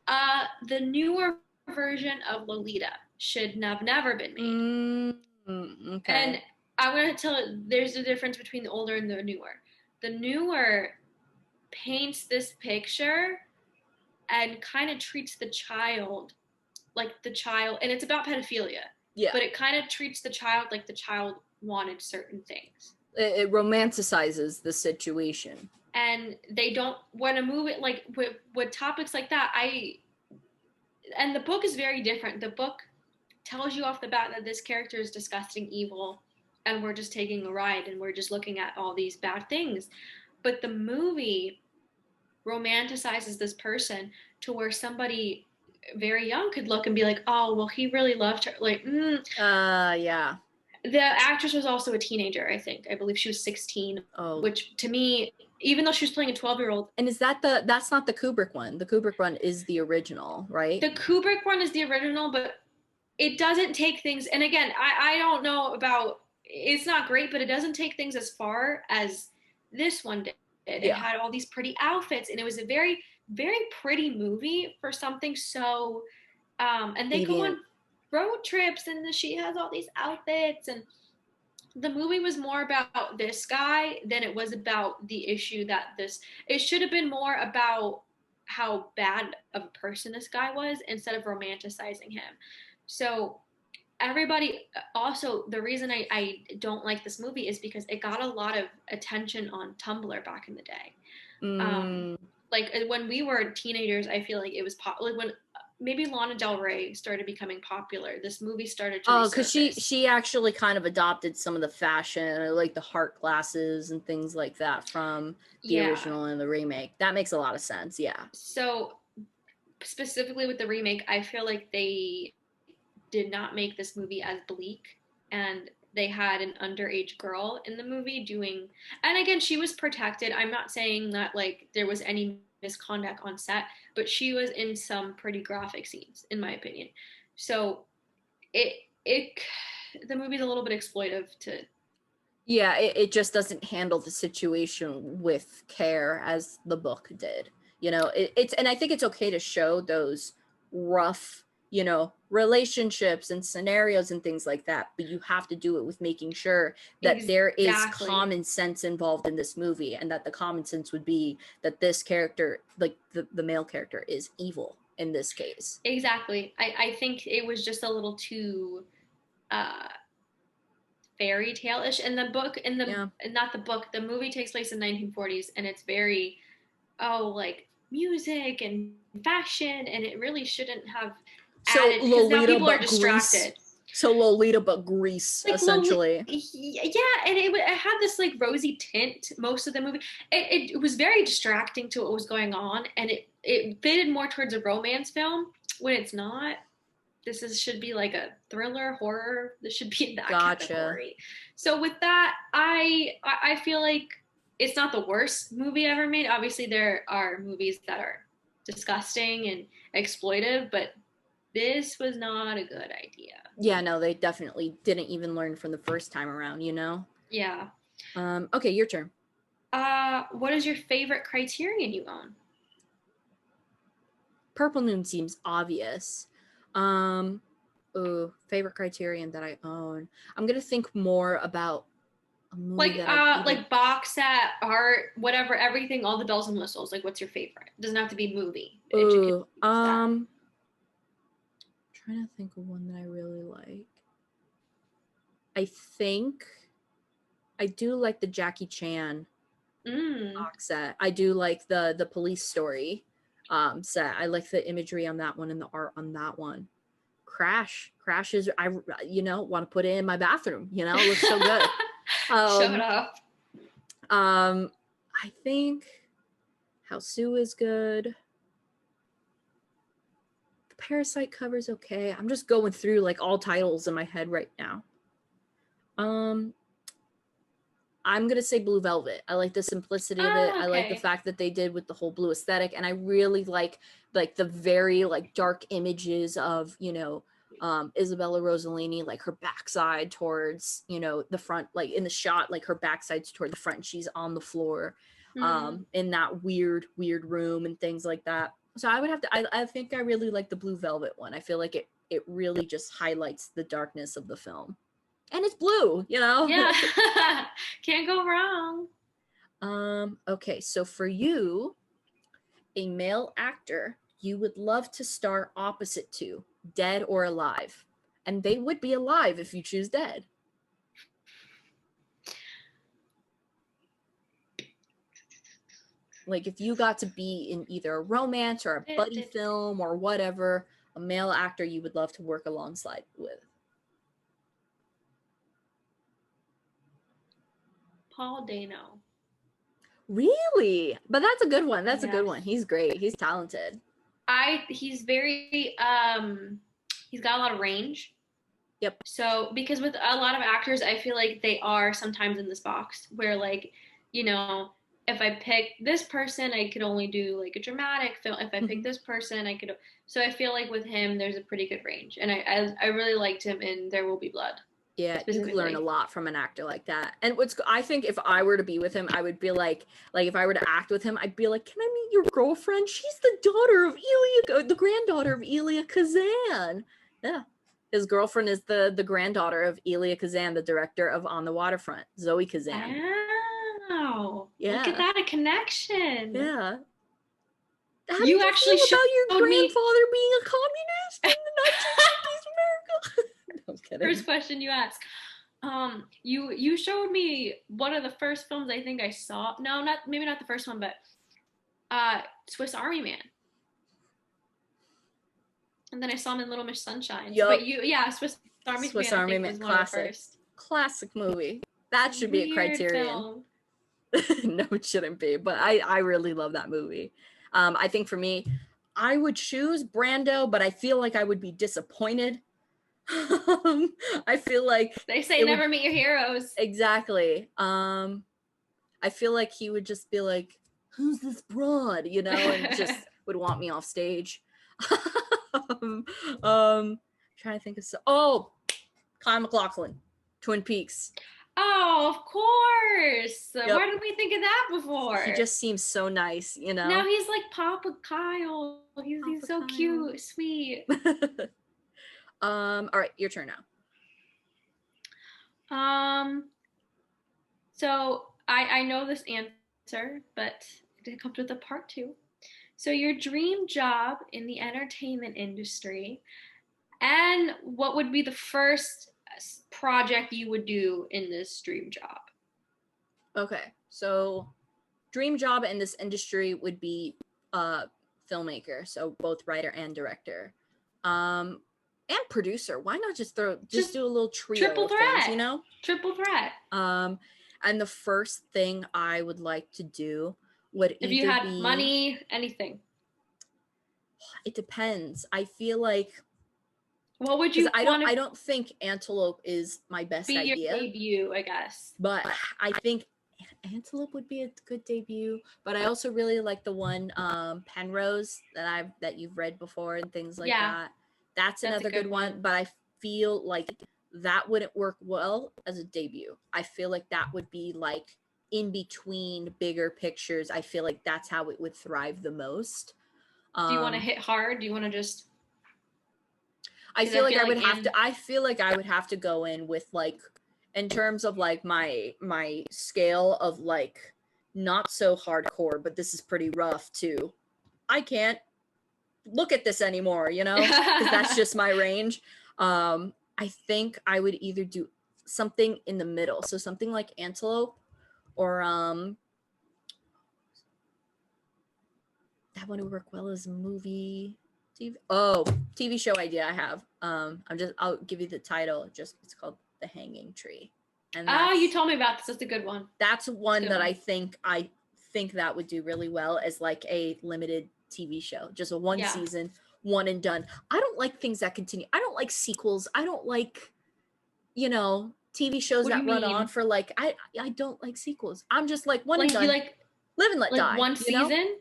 The newer version of Lolita should have never been made. Okay. And I'm going to tell you, there's a difference between the older and the newer. The newer paints this picture and kind of treats the child like the child, and it's about pedophilia. Yeah. But it kind of treats the child like the child wanted certain things. It romanticizes the situation. And they don't, when a movie, like with topics like that, and the book is very different. The book tells you off the bat that this character is disgusting, evil, and we're just taking a ride and we're just looking at all these bad things. But the movie romanticizes this person, to where somebody very young could look and be like, oh, well, he really loved her. Like, yeah. The actress was also a teenager, I think. I believe she was 16, which to me, even though she was playing a 12-year-old. And is that's not the Kubrick one. The Kubrick one is the original, right? The Kubrick one is the original, but it doesn't take things, and again, I don't know about, it's not great, but it doesn't take things as far as this one did. It had all these pretty outfits, and it was a very, very pretty movie for something so, and they go on road trips, and she has all these outfits, and the movie was more about this guy than it was about the issue that it should have been more about how bad of a person this guy was instead of romanticizing him. So everybody, also the reason I don't like this movie is because it got a lot of attention on Tumblr back in the day. Like when we were teenagers, I feel like it was like when maybe Lana Del Rey started becoming popular, this movie started to because she actually kind of adopted some of the fashion, like the heart glasses and things like that from the original and the remake. That makes a lot of sense. Yeah. So specifically with the remake, I feel like they did not make this movie as bleak, and they had an underage girl in the movie doing, and again, she was protected. I'm not saying that like there was any misconduct on set, but she was in some pretty graphic scenes, in my opinion. So the movie's a little bit exploitive to. Yeah, it just doesn't handle the situation with care as the book did. You know, it's, and I think it's okay to show those rough, you know, relationships and scenarios and things like that, but you have to do it with making sure that there is common sense involved in this movie, and that the common sense would be that this character, like the male character, is evil in this case. Exactly. I think it was just a little too fairy tale-ish in the book. Not the book, the movie takes place in 1940s, and it's very like music and fashion, and it really shouldn't have added, because now people are distracted. So Lolita but Grease, like, essentially. Yeah, and it had this like rosy tint most of the movie. It was very distracting to what was going on, and it fitted more towards a romance film when it's not. Should be like a thriller horror. This should be in that category. So with that, I feel like it's not the worst movie ever made. Obviously, there are movies that are disgusting and exploitive, but this was not a good idea. Yeah, no, they definitely didn't even learn from the first time around, you know? Yeah. Okay, your turn. What is your favorite Criterion you own? Purple Noon seems obvious. Favorite Criterion that I own. I'm gonna think more about a movie like box set, art, whatever, everything, all the bells and whistles. Like, what's your favorite? It doesn't have to be movie. Trying to think of one that I really like. I think I do like the Jackie Chan box set. I do like the Police Story set. I like the imagery on that one and the art on that one. Crash is, I want to put it in my bathroom. You know, it looks so good. Show it off. I think How Sue is good. The Parasite cover's okay. I'm just going through like all titles in my head right now. I'm gonna say Blue Velvet. I like the simplicity of it. Okay. I like the fact that they did with the whole blue aesthetic, and I really like the very like dark images of, you know, Isabella Rossellini, like her backside towards, you know, the front, like in the shot, like her backside's toward the front and she's on the floor in that weird room and things like that. So I would have to, I think I really like the Blue Velvet one. I feel like it really just highlights the darkness of the film. And it's blue, you know? Yeah. Can't go wrong. Okay, so for you, a male actor you would love to star opposite to, dead or alive. And they would be alive if you choose dead. Like if you got to be in either a romance or a buddy film or whatever, a male actor you would love to work alongside with. Paul Dano. Really? But that's a good one. That's a good one. He's great. He's talented. He's very he's got a lot of range. Yep. So because with a lot of actors, I feel like they are sometimes in this box where like, you know, if I pick this person, I could only do like a dramatic film. If I pick this person, I could. So I feel like with him, there's a pretty good range, and I really liked him in There Will Be Blood. Yeah, you could learn a lot from an actor like that. And I think if I were to be with him, I would be like if I were to act with him, I'd be like, can I meet your girlfriend? She's the daughter of the granddaughter of Elia Kazan. Yeah. His girlfriend is the granddaughter of Elia Kazan, the director of On the Waterfront, Zoe Kazan. Wow. Yeah. Look at that, a connection. Yeah. How do you actually feel about your grandfather being a communist in the 1950s America? No, I'm kidding. First question you ask. You showed me one of the first films I think I saw. No, maybe not the first one, but Swiss Army Man. And then I saw him in Little Miss Sunshine. Yep. But Swiss Army Man was one of the first. Classic movie. That should be a Criterion. No, it shouldn't be, but I really love that movie. I think for me, I would choose Brando, but I feel like I would be disappointed. I feel like they say never meet your heroes. Exactly. I feel like he would just be like, who's this broad, and just would want me off stage. Trying to think of Kyle MacLachlan, Twin Peaks. Oh, of course. Yep. Why didn't we think of that before? He just seems so nice, Now he's like Papa Kyle. He's so Kyle. Cute, sweet. All right, your turn now. So I know this answer, but it comes with a part 2. So your dream job in the entertainment industry, and what would be the first project you would do in this dream job? Okay, so dream job in this industry would be filmmaker, so both writer and director, and producer. Why not just do a little trio triple threat things, triple threat. And the first thing I would like to do would if you had money, anything. It depends. I feel like, what would you I don't think Antelope is my best idea. Your debut, I guess. But I think Antelope would be a good debut. But I also really like the one Penrose that you've read before and things like that. That's another good one. But I feel like that wouldn't work well as a debut. I feel like that would be like in between bigger pictures. I feel like that's how it would thrive the most. Do you want to hit hard? Do you want to just? I feel like I would have to. I feel like I would have to go in with like, in terms of like my scale of like not so hardcore, but this is pretty rough too. I can't look at this anymore, because that's just my range. I think I would either do something in the middle, so something like Antelope, or that wouldn't work well as a movie. TV show idea I have. I'll give you the title. It's called The Hanging Tree. And you told me about this. That's a good one. That's one that I think that would do really well as like a limited TV show. Just a one season, one and done. I don't like things that continue. I don't like sequels. I don't like, TV shows that run on for like, I don't like sequels. I'm just like one and done. You like live and let die. One season?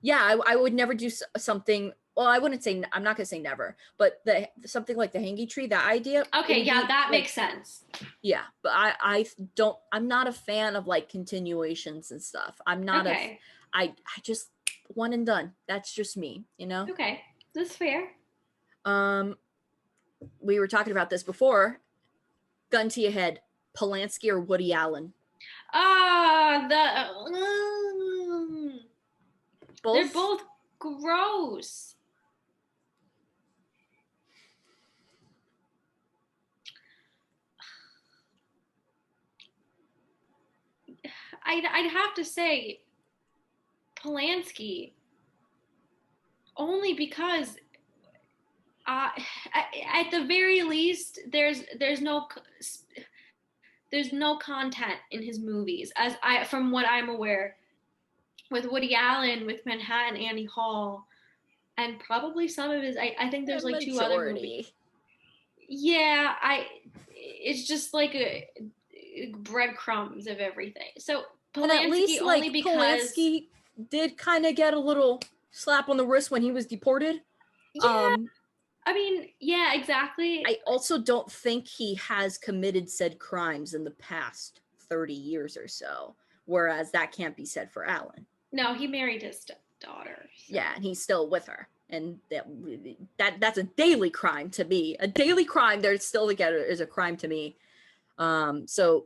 Yeah, I would never do something. Well, I'm not going to say never, but something like The Hanging Tree, that idea. Okay, that makes sense. Yeah, but I'm not a fan of like continuations and stuff. I'm not I just one and done. That's just me, Okay, that's fair. We were talking about this before. Gun to your head, Polanski or Woody Allen? They're both gross. I'd have to say Polanski, only because at the very least there's no content in his movies, from what I'm aware. With Woody Allen, with Manhattan, Annie Hall, and probably some of his. I think there's like two other movies. Yeah, it's just like a breadcrumbs of everything. So Polanski, and at least, only because Polanski did kind of get a little slap on the wrist when he was deported. Yeah. I mean, yeah, exactly. I also don't think he has committed said crimes in the past 30 years or so, whereas that can't be said for Alan. No, he married his daughter. So. Yeah, and he's still with her. And that's a daily crime to me. A daily crime they're still together is a crime to me. So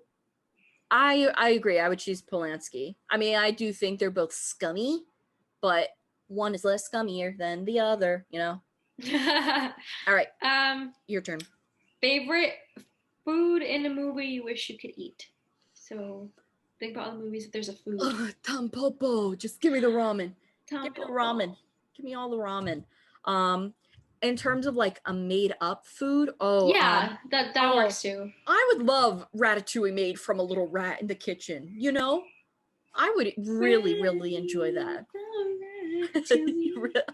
I agree. I would choose Polanski. I mean, I do think they're both scummy, but one is less scummier than the other, you know? All right. Your turn. Favorite food in a movie you wish you could eat. So think about all the movies if there's a food. Tampopo. Just give me the ramen. Give me the ramen. Give me all the ramen. In terms of like a made up food, that works too. I would love ratatouille made from a little rat in the kitchen, you know? I would really enjoy that.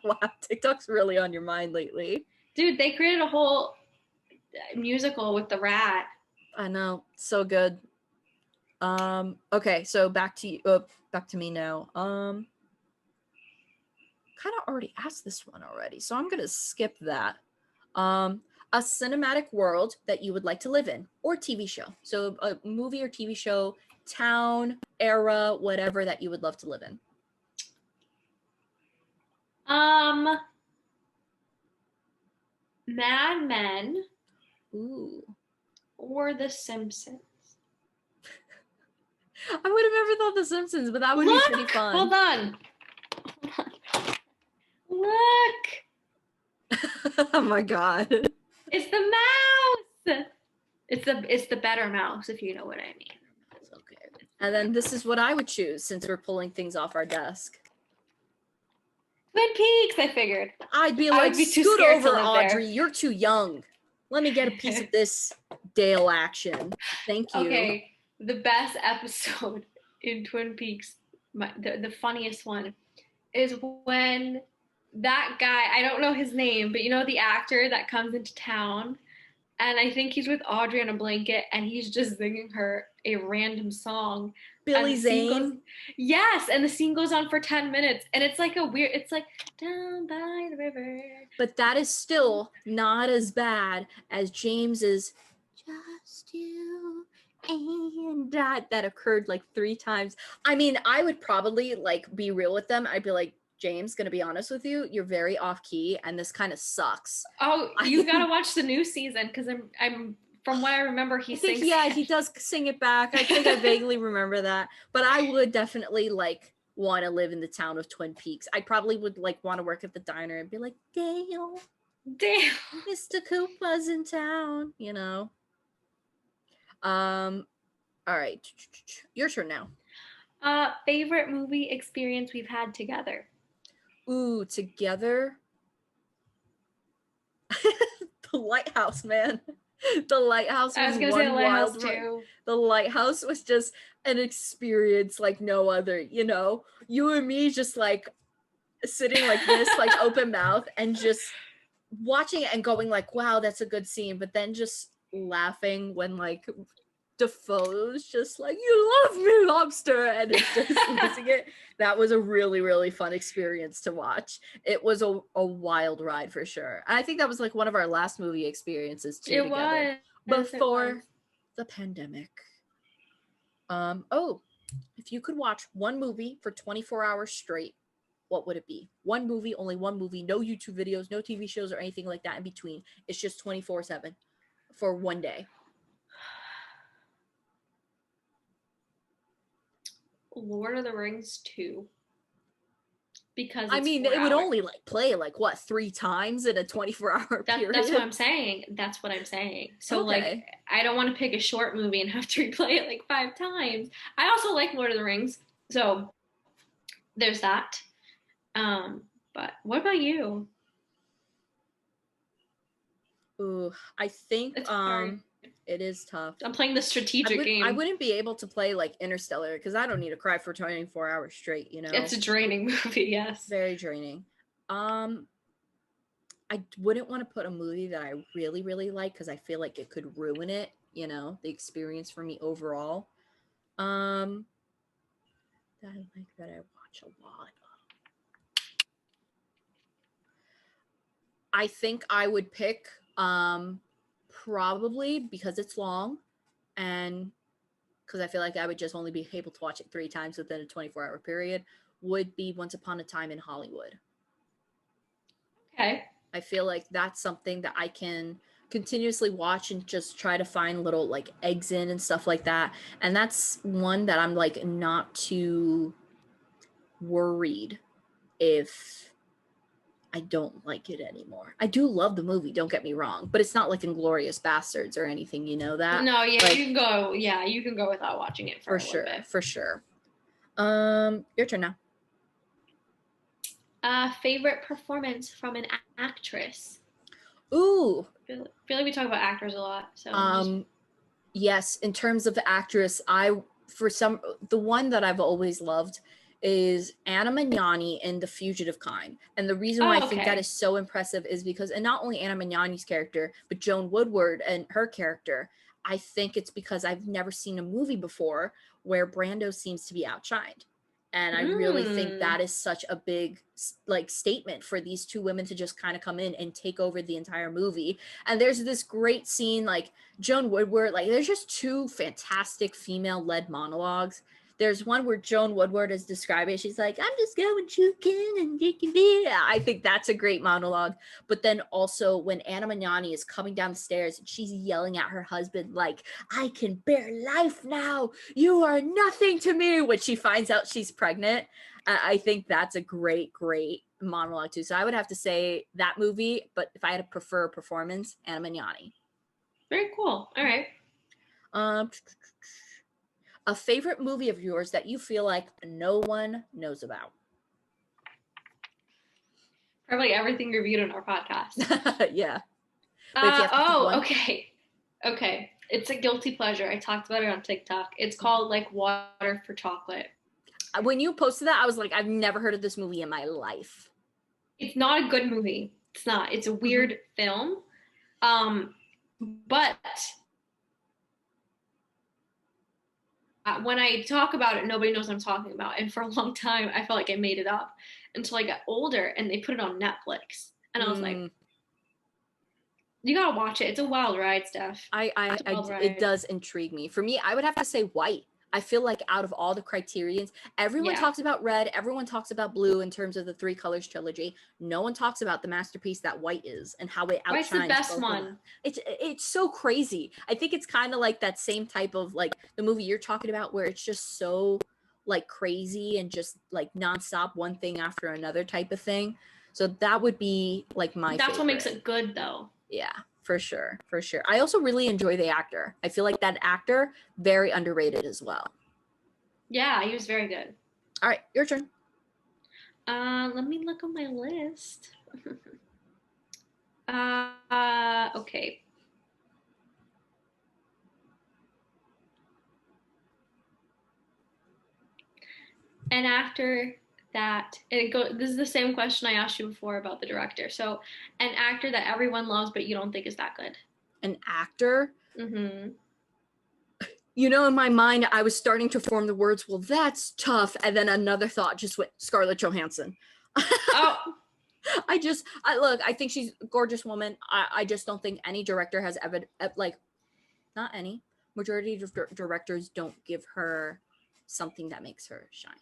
Wow, TikTok's really on your mind lately. Dude, they created a whole musical with the rat. I know, so good. Okay, so back to me now. Kind of already asked this one already, so I'm gonna skip that. A cinematic world that you would like to live in, or TV show. So a movie or TV show, town, era, whatever that you would love to live in. Mad Men. Ooh. Or The Simpsons. I would have never thought The Simpsons, but that would be pretty fun. Hold on. Look. Oh my god. It's the mouse. It's the better mouse, if you know what I mean. Okay. And then this is what I would choose since we're pulling things off our desk. Twin Peaks, I figured. I'd be like, scoot over, Audrey. You're too young. Let me get a piece of this Dale action. Thank you. Okay, the best episode in Twin Peaks, the funniest one, is when that guy, I don't know his name, but you know the actor that comes into town, and I think he's with Audrey on a blanket, and he's just singing her a random song. Billy Zane? Yes, and the scene goes on for 10 minutes, and it's like it's like, down by the river. But that is still not as bad as James's Just You and that occurred like 3 times. I mean, I would probably like be real with them. I'd be like, James, gonna be honest with you, you're very off key and this kind of sucks. Oh, you gotta watch the new season because I'm from what I remember, he sings. Yeah, he does sing it back. I think I vaguely remember that. But I would definitely like want to live in the town of Twin Peaks. I probably would like want to work at the diner and be like, Dale, Mr. Cooper's in town, you know. All right, your turn now. Favorite movie experience we've had together. Ooh, together. The Lighthouse, man. The Lighthouse was one wild ride. The Lighthouse was just an experience like no other, you know. You and me just like sitting like this, like open mouth, and just watching it and going like, wow, that's a good scene, but then just laughing when like Defoe's just like, you love me, lobster, and it's just losing it. That was a really fun experience to watch. It was a wild ride for sure. And I think that was like one of our last movie experiences too. It together was before the pandemic. If you could watch one movie for 24 hours straight, what would it be? One movie, only one movie, no YouTube videos, no TV shows or anything like that in between. It's just 24/7 for one day. Lord of the Rings 2. Because I mean, it would only like play like what 3 times in a 24-hour period. That's what I'm saying. So okay. Like, I don't want to pick a short movie and have to replay it like 5 times. I also like Lord of the Rings, so there's that. But what about you? Ooh, I think it is tough. I'm playing the strategic game. I wouldn't be able to play like Interstellar because I don't need to cry for 24 hours straight, you know? It's a draining movie, yes. Very draining. I wouldn't want to put a movie that I really, really like because I feel like it could ruin it, you know, the experience for me overall. That I like that I watch a lot. I think I would pick probably because it's long and because I feel like I would just only be able to watch it 3 times within a 24-hour period, would be Once Upon a Time in Hollywood. Okay. I feel like that's something that I can continuously watch and just try to find little like eggs in and stuff like that. And that's one that I'm like not too worried if I don't like it anymore. I do love the movie, don't get me wrong, but it's not like Inglourious Bastards or anything, you know that? No, yeah, like, you can go. Yeah, you can go without watching it for a sure, little bit. for sure. Your turn now. Favorite performance from an actress. Ooh. I feel like we talk about actors a lot. So yes, in terms of the actress, the one that I've always loved is Anna Magnani in The Fugitive Kind. And the reason why I think that is so impressive is because, and not only Anna Magnani's character, but Joan Woodward and her character, I think it's because I've never seen a movie before where Brando seems to be outshined. And I really think that is such a big like statement for these two women to just kind of come in and take over the entire movie. And there's this great scene, like Joan Woodward, like there's just 2 fantastic female-led monologues. There's one where Joan Woodward is describing, she's like, I'm just going chuking and drinking beer. I think that's a great monologue. But then also when Anna Magnani is coming down the stairs, she's yelling at her husband, like, I can bear life now. You are nothing to me. When she finds out she's pregnant, I think that's a great, great monologue too. So I would have to say that movie, but if I had to prefer a performance, Anna Magnani. Very cool. All right. A favorite movie of yours that you feel like no one knows about? Probably everything reviewed on our podcast. Yeah. Okay. Okay. It's a guilty pleasure. I talked about it on TikTok. It's called like Water for Chocolate. When you posted that, I was like, I've never heard of this movie in my life. It's not a good movie. It's not. It's a weird film. But when I talk about it, nobody knows what I'm talking about. And for a long time, I felt like I made it up until I got older and they put it on Netflix. And I was like, you gotta watch it. It's a wild ride, Steph. It does intrigue me. For me, I would have to say White. I feel like out of all the Criterions, everyone talks about red, everyone talks about blue in terms of the 3 Colors trilogy. No one talks about the masterpiece that White is and how it outshines. White's the best one. It's so crazy. I think it's kind of like that same type of like the movie you're talking about where it's just so like crazy and just like nonstop one thing after another type of thing. So that would be like my favorite. What makes it good though. Yeah. For sure. I also really enjoy the actor. I feel like that actor, very underrated as well. Yeah, he was very good. All right, your turn. Let me look on my list. Okay. An actor that this is the same question I asked you before about the director. So an actor that everyone loves but you don't think is that good. An actor? You know, in my mind, I was starting to form the words, well, that's tough. And then another thought just went, Scarlett Johansson. Oh. I think she's a gorgeous woman. I just don't think any director has ever, like, not any, majority of directors don't give her something that makes her shine,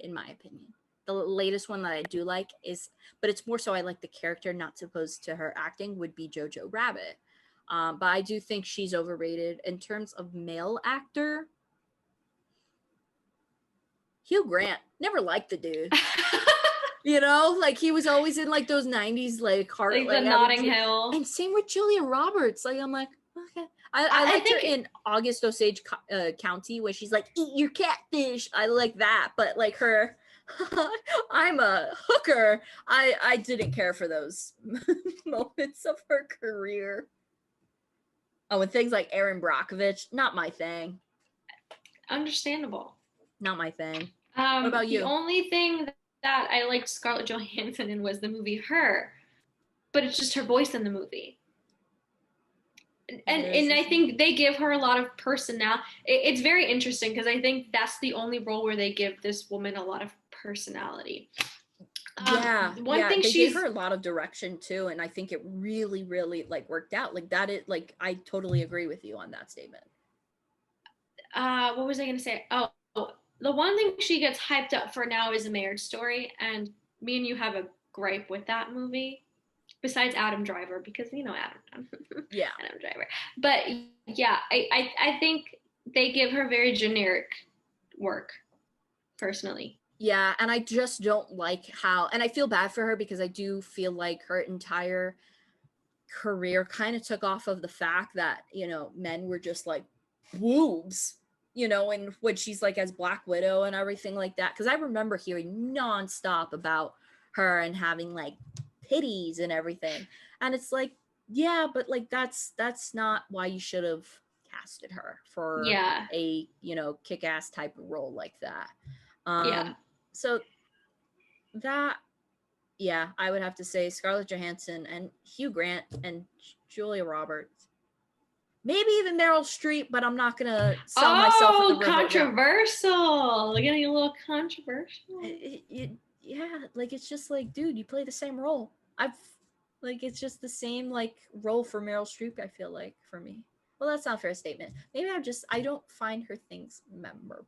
in my opinion. The latest one that I do like is, but it's more so I like the character, not opposed to her acting, would be Jojo Rabbit. But I do think she's overrated. In terms of male actor, Hugh Grant. Never liked the dude. You know, like he was always in like those 90s like heart, like the Notting Hill. And same with Julia Roberts. Like I'm like, okay. I liked her in August Osage County where she's like, eat your catfish. I like that. But like her, I'm a hooker. I didn't care for those moments of her career. Oh, and things like Erin Brockovich, not my thing. Understandable. Not my thing. What about you? The only thing that I liked Scarlett Johansson in was the movie Her. but it's just her voice in the movie. And I think they give her a lot of personality. It's very interesting because I think that's the only role where they give this woman a lot of personality. One thing they gave her a lot of direction too, and I think it really, really like worked out. Like that is like I totally agree with you on that statement. What was I gonna say? Oh, the one thing she gets hyped up for now is A Marriage Story, and me and you have a gripe with that movie. Besides Adam Driver, because you know Adam Driver. But yeah, I think they give her very generic work, personally. Yeah, and I just don't like how, and I feel bad for her because I do feel like her entire career kind of took off of the fact that, you know, men were just like boobs, you know, and when she's like as Black Widow and everything like that. Because I remember hearing nonstop about her and having like titties and everything, and it's like, yeah, but like that's not why you should have casted her for a, you know, kick-ass type of role like that. So that, yeah, I would have to say Scarlett Johansson and Hugh Grant and Julia Roberts, maybe even Meryl Streep, but I'm not gonna sell myself at the river. Controversial. Getting a little controversial. Yeah, like it's just like, dude, you play the same role. It's just the same like role for Meryl Streep, I feel like, for me. Well, that's not a fair statement. Maybe I don't find her things memorable.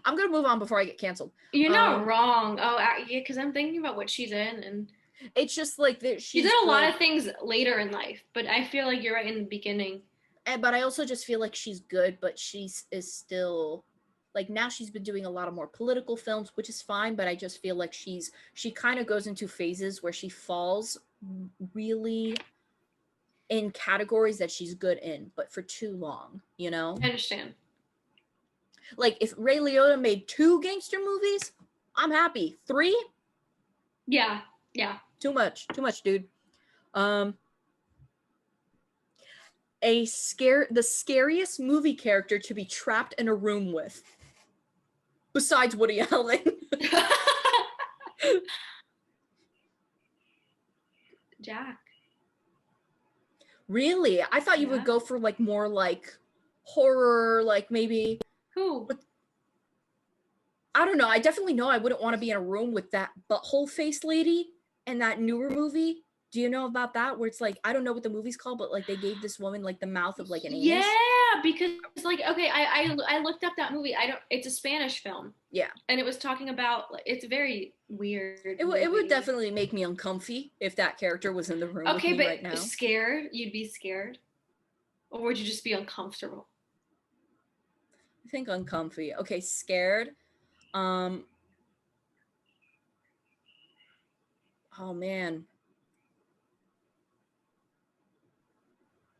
I'm gonna move on before I get canceled. You're not wrong. Oh, yeah, because I'm thinking about what she's in, and it's just like that she's done a lot of things later in life, but I feel like you're right in the beginning. But I also just feel like she's good, but is still like, now she's been doing a lot of more political films, which is fine, but I just feel like she kind of goes into phases where she falls really in categories that she's good in, but for too long, you know? I understand. Like, if Ray Liotta made 2 gangster movies, I'm happy. 3? Yeah. Too much, dude. The scariest movie character to be trapped in a room with, besides Woody Allen. Jack. Really? I thought you would go for like more like horror, like maybe. Who? I don't know. I definitely know I wouldn't want to be in a room with that butthole face lady in that newer movie. Do you know about that? Where it's like, I don't know what the movie's called, but like they gave this woman like the mouth of like an anus. Yeah, because like, okay, I looked up that movie. It's a Spanish film. Yeah. And it was talking about, it's very weird. It would definitely make me uncomfy if that character was in the room with me right now. Scared? You'd be scared? Or would you just be uncomfortable? I think uncomfy. Okay, scared. Oh man.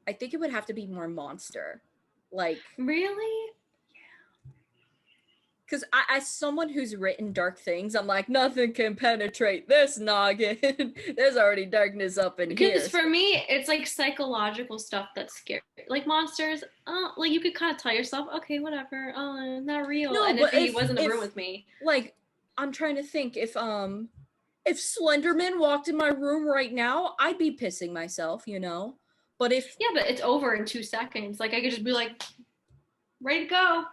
I think it would have to be more monster. Like, really? Yeah. Because as someone who's written dark things, I'm like, nothing can penetrate this noggin. There's already darkness up in here. Because for me, it's like psychological stuff that's scary. Like monsters, like you could kind of tell yourself, okay, whatever, not real. No, and if he was in the room with me, like, I'm trying to think, if Slenderman walked in my room right now, I'd be pissing myself, you know. But but it's over in 2 seconds. Like I could just be like, ready to go.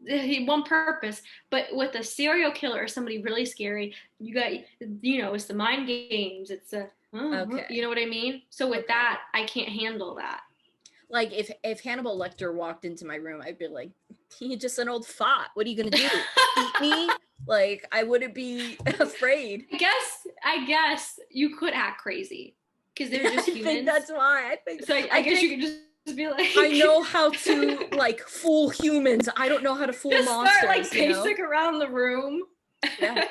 He one purpose. But with a serial killer or somebody really scary, you got, you know, it's the mind games. It's okay. You know what I mean? So with that, I can't handle that. Like if Hannibal Lecter walked into my room, I'd be like, he's just an old fart. What are you gonna do? Eat me? Like, I wouldn't be afraid. I guess you could act crazy. Because they're just humans. I think that's why. I think so. I guess you could just be like, I know how to like fool humans. I don't know how to fool just monsters. Start like pacing around the room. Yeah.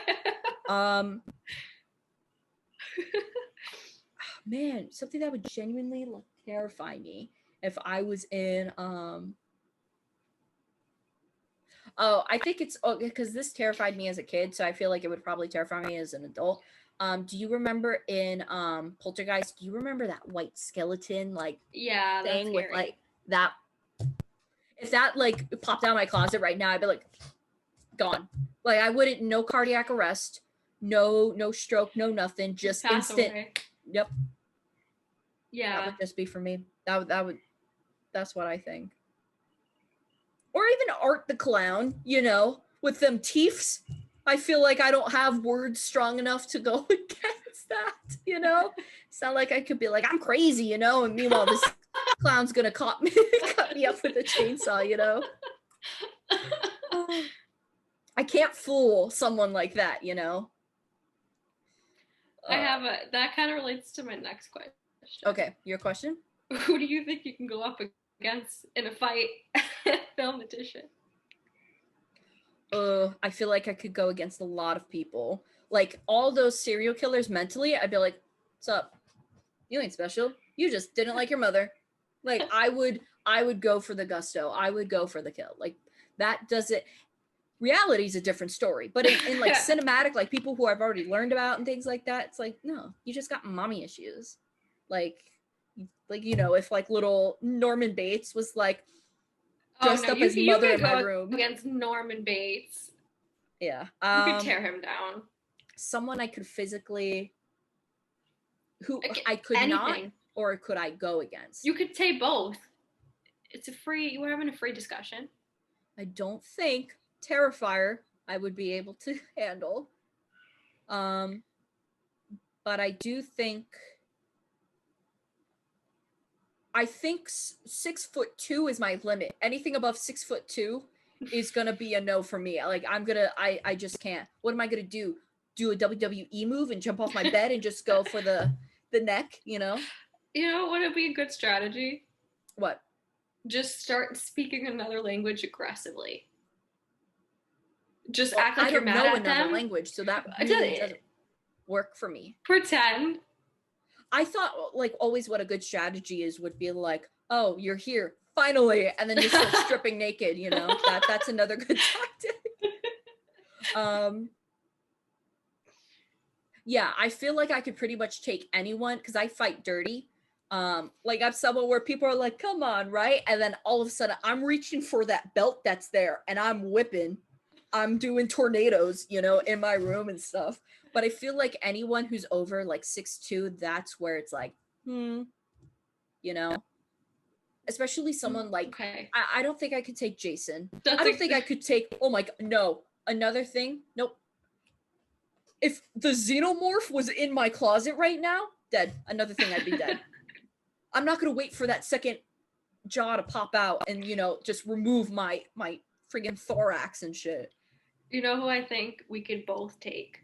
Man, something that would genuinely like terrify me if I was in I think it's because this terrified me as a kid, so I feel like it would probably terrify me as an adult. Do you remember in Poltergeist, do you remember that white skeleton like thing with like that? If that like popped out of my closet right now, I'd be like, gone. Like I wouldn't, no cardiac arrest, no stroke, no nothing, just instant. Away. Yep. Yeah. That would just be for me. That's what I think. Or even Art the Clown, with them teeths. I feel like I don't have words strong enough to go against that, It's not like I could be like, I'm crazy, and meanwhile this clown's gonna cut me up with a chainsaw, I can't fool someone like that, I have that kind of relates to my next question. Okay, your question? Who do you think you can go up against in a fight? Film edition. I feel like I could go against a lot of people. Like all those serial killers mentally, I'd be like, what's up? You ain't special. You just didn't like your mother. Like I would go for the gusto. I would go for the kill. Like that does it. Reality's a different story. But in like cinematic, like people who I've already learned about and things like that, it's like, no, you just got mommy issues. Like if like little Norman Bates was like, dressed up as mother in my room against Norman Bates. Yeah. You could tear him down. Someone I could physically who I could anything. Not, or could I go against? You could say both. We're having a free discussion. I don't think Terrifier I would be able to handle. But I do think 6'2" is my limit. Anything above 6'2" is gonna be a no for me. Like I just can't. What am I gonna do? Do a WWE move and jump off my bed and just go for the neck? You know what would be a good strategy? What? Just start speaking another language aggressively. Just act like you're mad at them. I don't know another language, so that really doesn't work for me. Pretend. I thought like always what a good strategy would be like, oh, you're here, finally, and then just start stripping naked, that's another good tactic. Yeah, I feel like I could pretty much take anyone because I fight dirty. Like I'm someone where people are like, come on, right? And then all of a sudden I'm reaching for that belt that's there and I'm whipping. I'm doing tornadoes, in my room and stuff. But I feel like anyone who's over like 6'2", that's where it's like, especially someone like, okay. I don't think I could take Jason. I don't think I could take, oh my God, no. Another thing, nope. If the xenomorph was in my closet right now, dead. Another thing, I'd be dead. I'm not going to wait for that second jaw to pop out and, just remove my friggin' thorax and shit. You know who I think we could both take?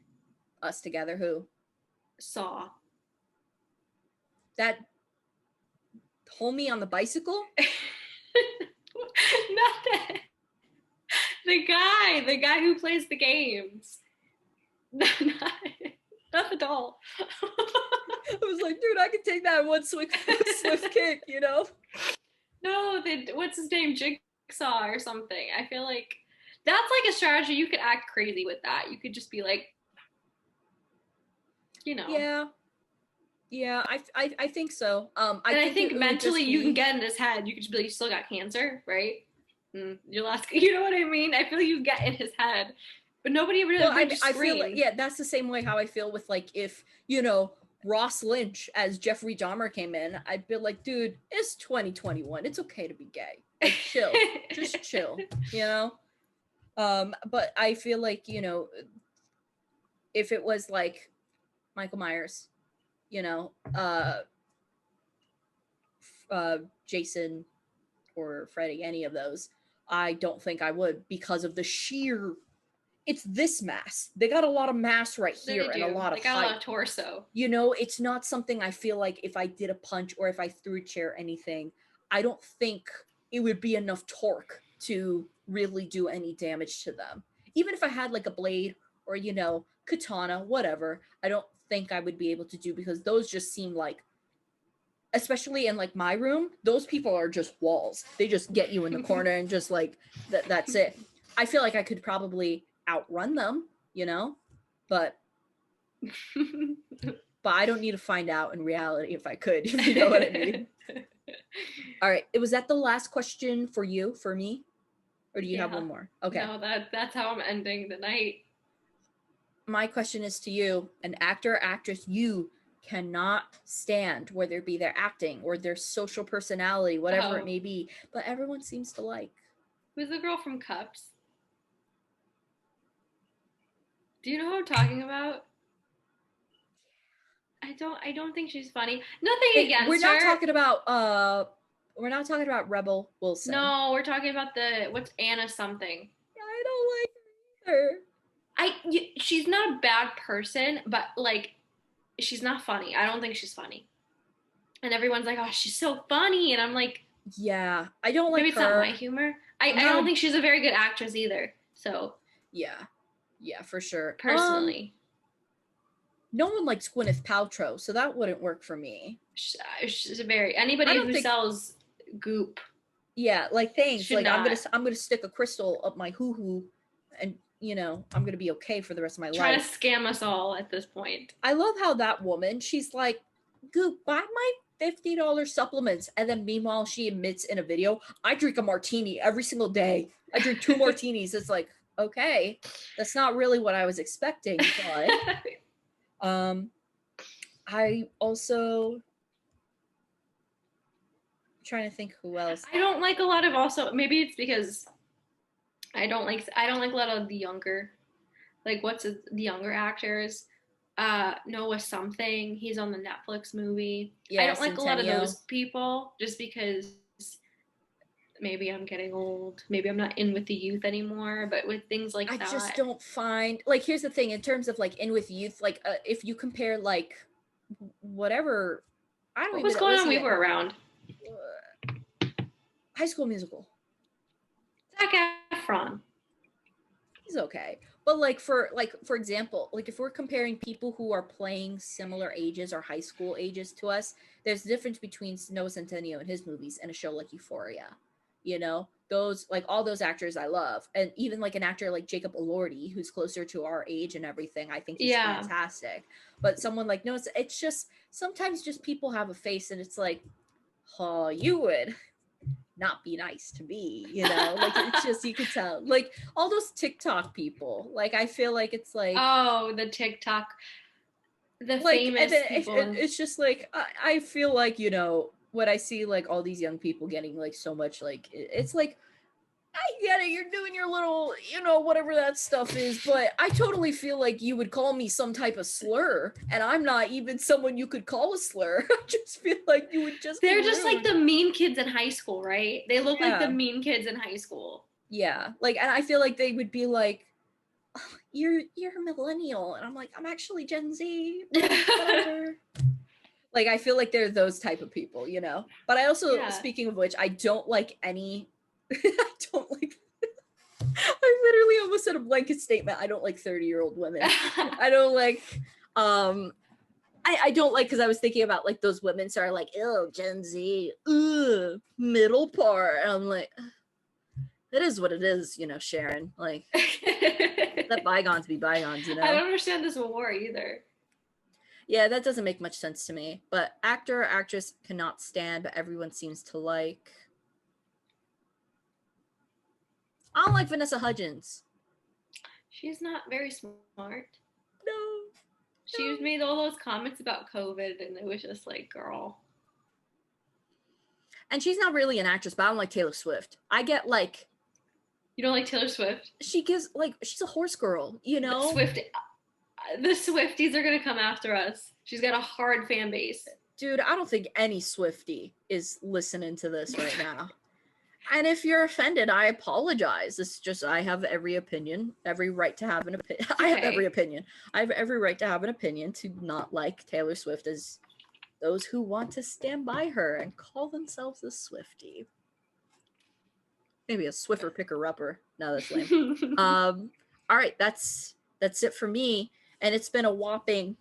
Us together, who? Saw. That homie on the bicycle? Nothing. The guy who plays the games. Not at all. I was like, dude, I could take that one swift kick, No, what's his name? Jigsaw or something. I feel like that's like a strategy. You could act crazy with that. You could just be like, Yeah, I think so. I think mentally you can get in his head. You could just be like, you still got cancer, right? Your last, you know what I mean? I feel like you get in his head, but nobody really. Well, I feel like that's the same way how I feel with like if Ross Lynch as Jeffrey Dahmer came in, I'd be like, dude, it's 2021. It's okay to be gay. Like, chill, just chill, But I feel like if it was like Michael Myers, Jason or Freddy, any of those, I don't think I would because of the sheer. It's this mass. They got a lot of mass right here and a lot of height. They got a lot of torso. It's not something I feel like if I did a punch or if I threw a chair or anything, I don't think it would be enough torque to really do any damage to them. Even if I had like a blade or, katana, whatever, I don't think I would be able to do because those just seem like, especially in like my room, those people are just walls. They just get you in the corner and just like, that's it. I feel like I could probably outrun them, but I don't need to find out in reality if I could, if you know what I mean. All right. Was that the last question for me? Or do you have one more? Okay. No, that's how I'm ending the night. my question is to you, an actor or actress you cannot stand, whether it be their acting or their social personality, whatever it may be, but everyone seems to like. Who's the girl from Cups? Do you know who I'm talking about? I don't think she's funny. Nothing against her. We're not talking about Rebel Wilson. No, we're talking about what's Anna something. I don't like her. She's not a bad person, but like, she's not funny. I don't think she's funny. And everyone's like, oh, she's so funny. And I'm like, yeah, I don't like her. Maybe it's not my humor. I don't think she's a very good actress either. So. Yeah, for sure. Personally. No one likes Gwyneth Paltrow, so that wouldn't work for me. She's anybody who sells goop. Yeah, like thanks. Like I'm gonna stick a crystal up my hoo-hoo and I'm gonna be okay for the rest of my life. Trying to scam us all at this point. I love how that woman, she's like, Goop, buy my $50 supplements. And then meanwhile, she admits in a video, I drink a martini every single day. I drink 2 martinis. It's like, okay, that's not really what I was expecting, but I also trying to think who else. I don't like a lot of maybe it's because I don't like a lot of the younger, like the younger actors. Noah something, he's on the Netflix movie. I don't like a lot of those people just because maybe I'm getting old. Maybe I'm not in with the youth anymore, but with things like that. I just don't find, like, here's the thing, in terms of like in with youth, like if you compare like whatever, what was going on we were around? High School Musical. Zac Efron. He's okay. But like for example, like if we're comparing people who are playing similar ages or high school ages to us, there's a difference between Noah Centineo and his movies and a show like Euphoria. Those, like, all those actors I love. And even like an actor like Jacob Elordi, who's closer to our age and everything, I think he's fantastic. But someone like Noah, it's just sometimes just people have a face and it's like, oh, you would not be nice to me, like it's just, you could tell, like all those TikTok people, like I feel like it's like, oh, the TikTok, the like, famous people. It's just like I feel like when I see like all these young people getting like so much, like it's like, I get it, you're doing your little, whatever that stuff is, but I totally feel like you would call me some type of slur, and I'm not even someone you could call a slur. I just feel like you would just They're just like the mean kids in high school, right? They look like the mean kids in high school. Yeah, like, and I feel like they would be like, oh, you're a millennial, and I'm like, I'm actually Gen Z, whatever. Like, I feel like they're those type of people, But I also, speaking of which, I don't like any... I literally almost said a blanket statement. I don't like 30-year-old women. I don't like... I don't like, because I was thinking about, like, those women who are like, ew, Gen Z, ugh, middle part. And I'm like, it is what it is, Sharon. Like, let bygones be bygones, I don't understand this war either. Yeah, that doesn't make much sense to me. But actor or actress cannot stand, but everyone seems to like. I don't like Vanessa Hudgens. She's not very smart. No. She made all those comments about COVID, and it was just like, girl. And she's not really an actress, but I don't like Taylor Swift. I get like... You don't like Taylor Swift? She gives, like, she's a horse girl, The Swifties are going to come after us. She's got a hard fan base. Dude, I don't think any Swiftie is listening to this right now. And if you're offended, I apologize. It's just, I have every opinion, every right to have an opinion. Okay. I have every opinion. I have every right to have an opinion to not like Taylor Swift as those who want to stand by her and call themselves a Swiftie. Maybe a Swiffer picker-upper. No, that's lame. All right, that's it for me. And it's been a whopping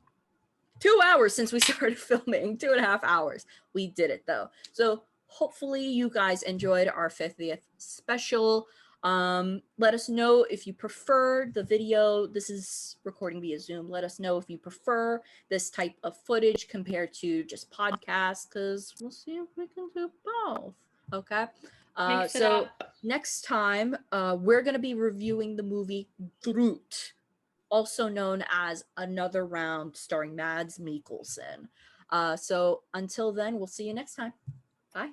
2 hours since we started filming. 2.5 hours. We did it, though. So hopefully you guys enjoyed our 50th special. Let us know if you prefer the video. This is recording via Zoom. Let us know if you prefer this type of footage compared to just podcasts, because we'll see if we can do both. Okay. So next time, we're going to be reviewing the movie Groot. also known as Another Round, starring Mads Mikkelsen. So until then, we'll see you next time. Bye.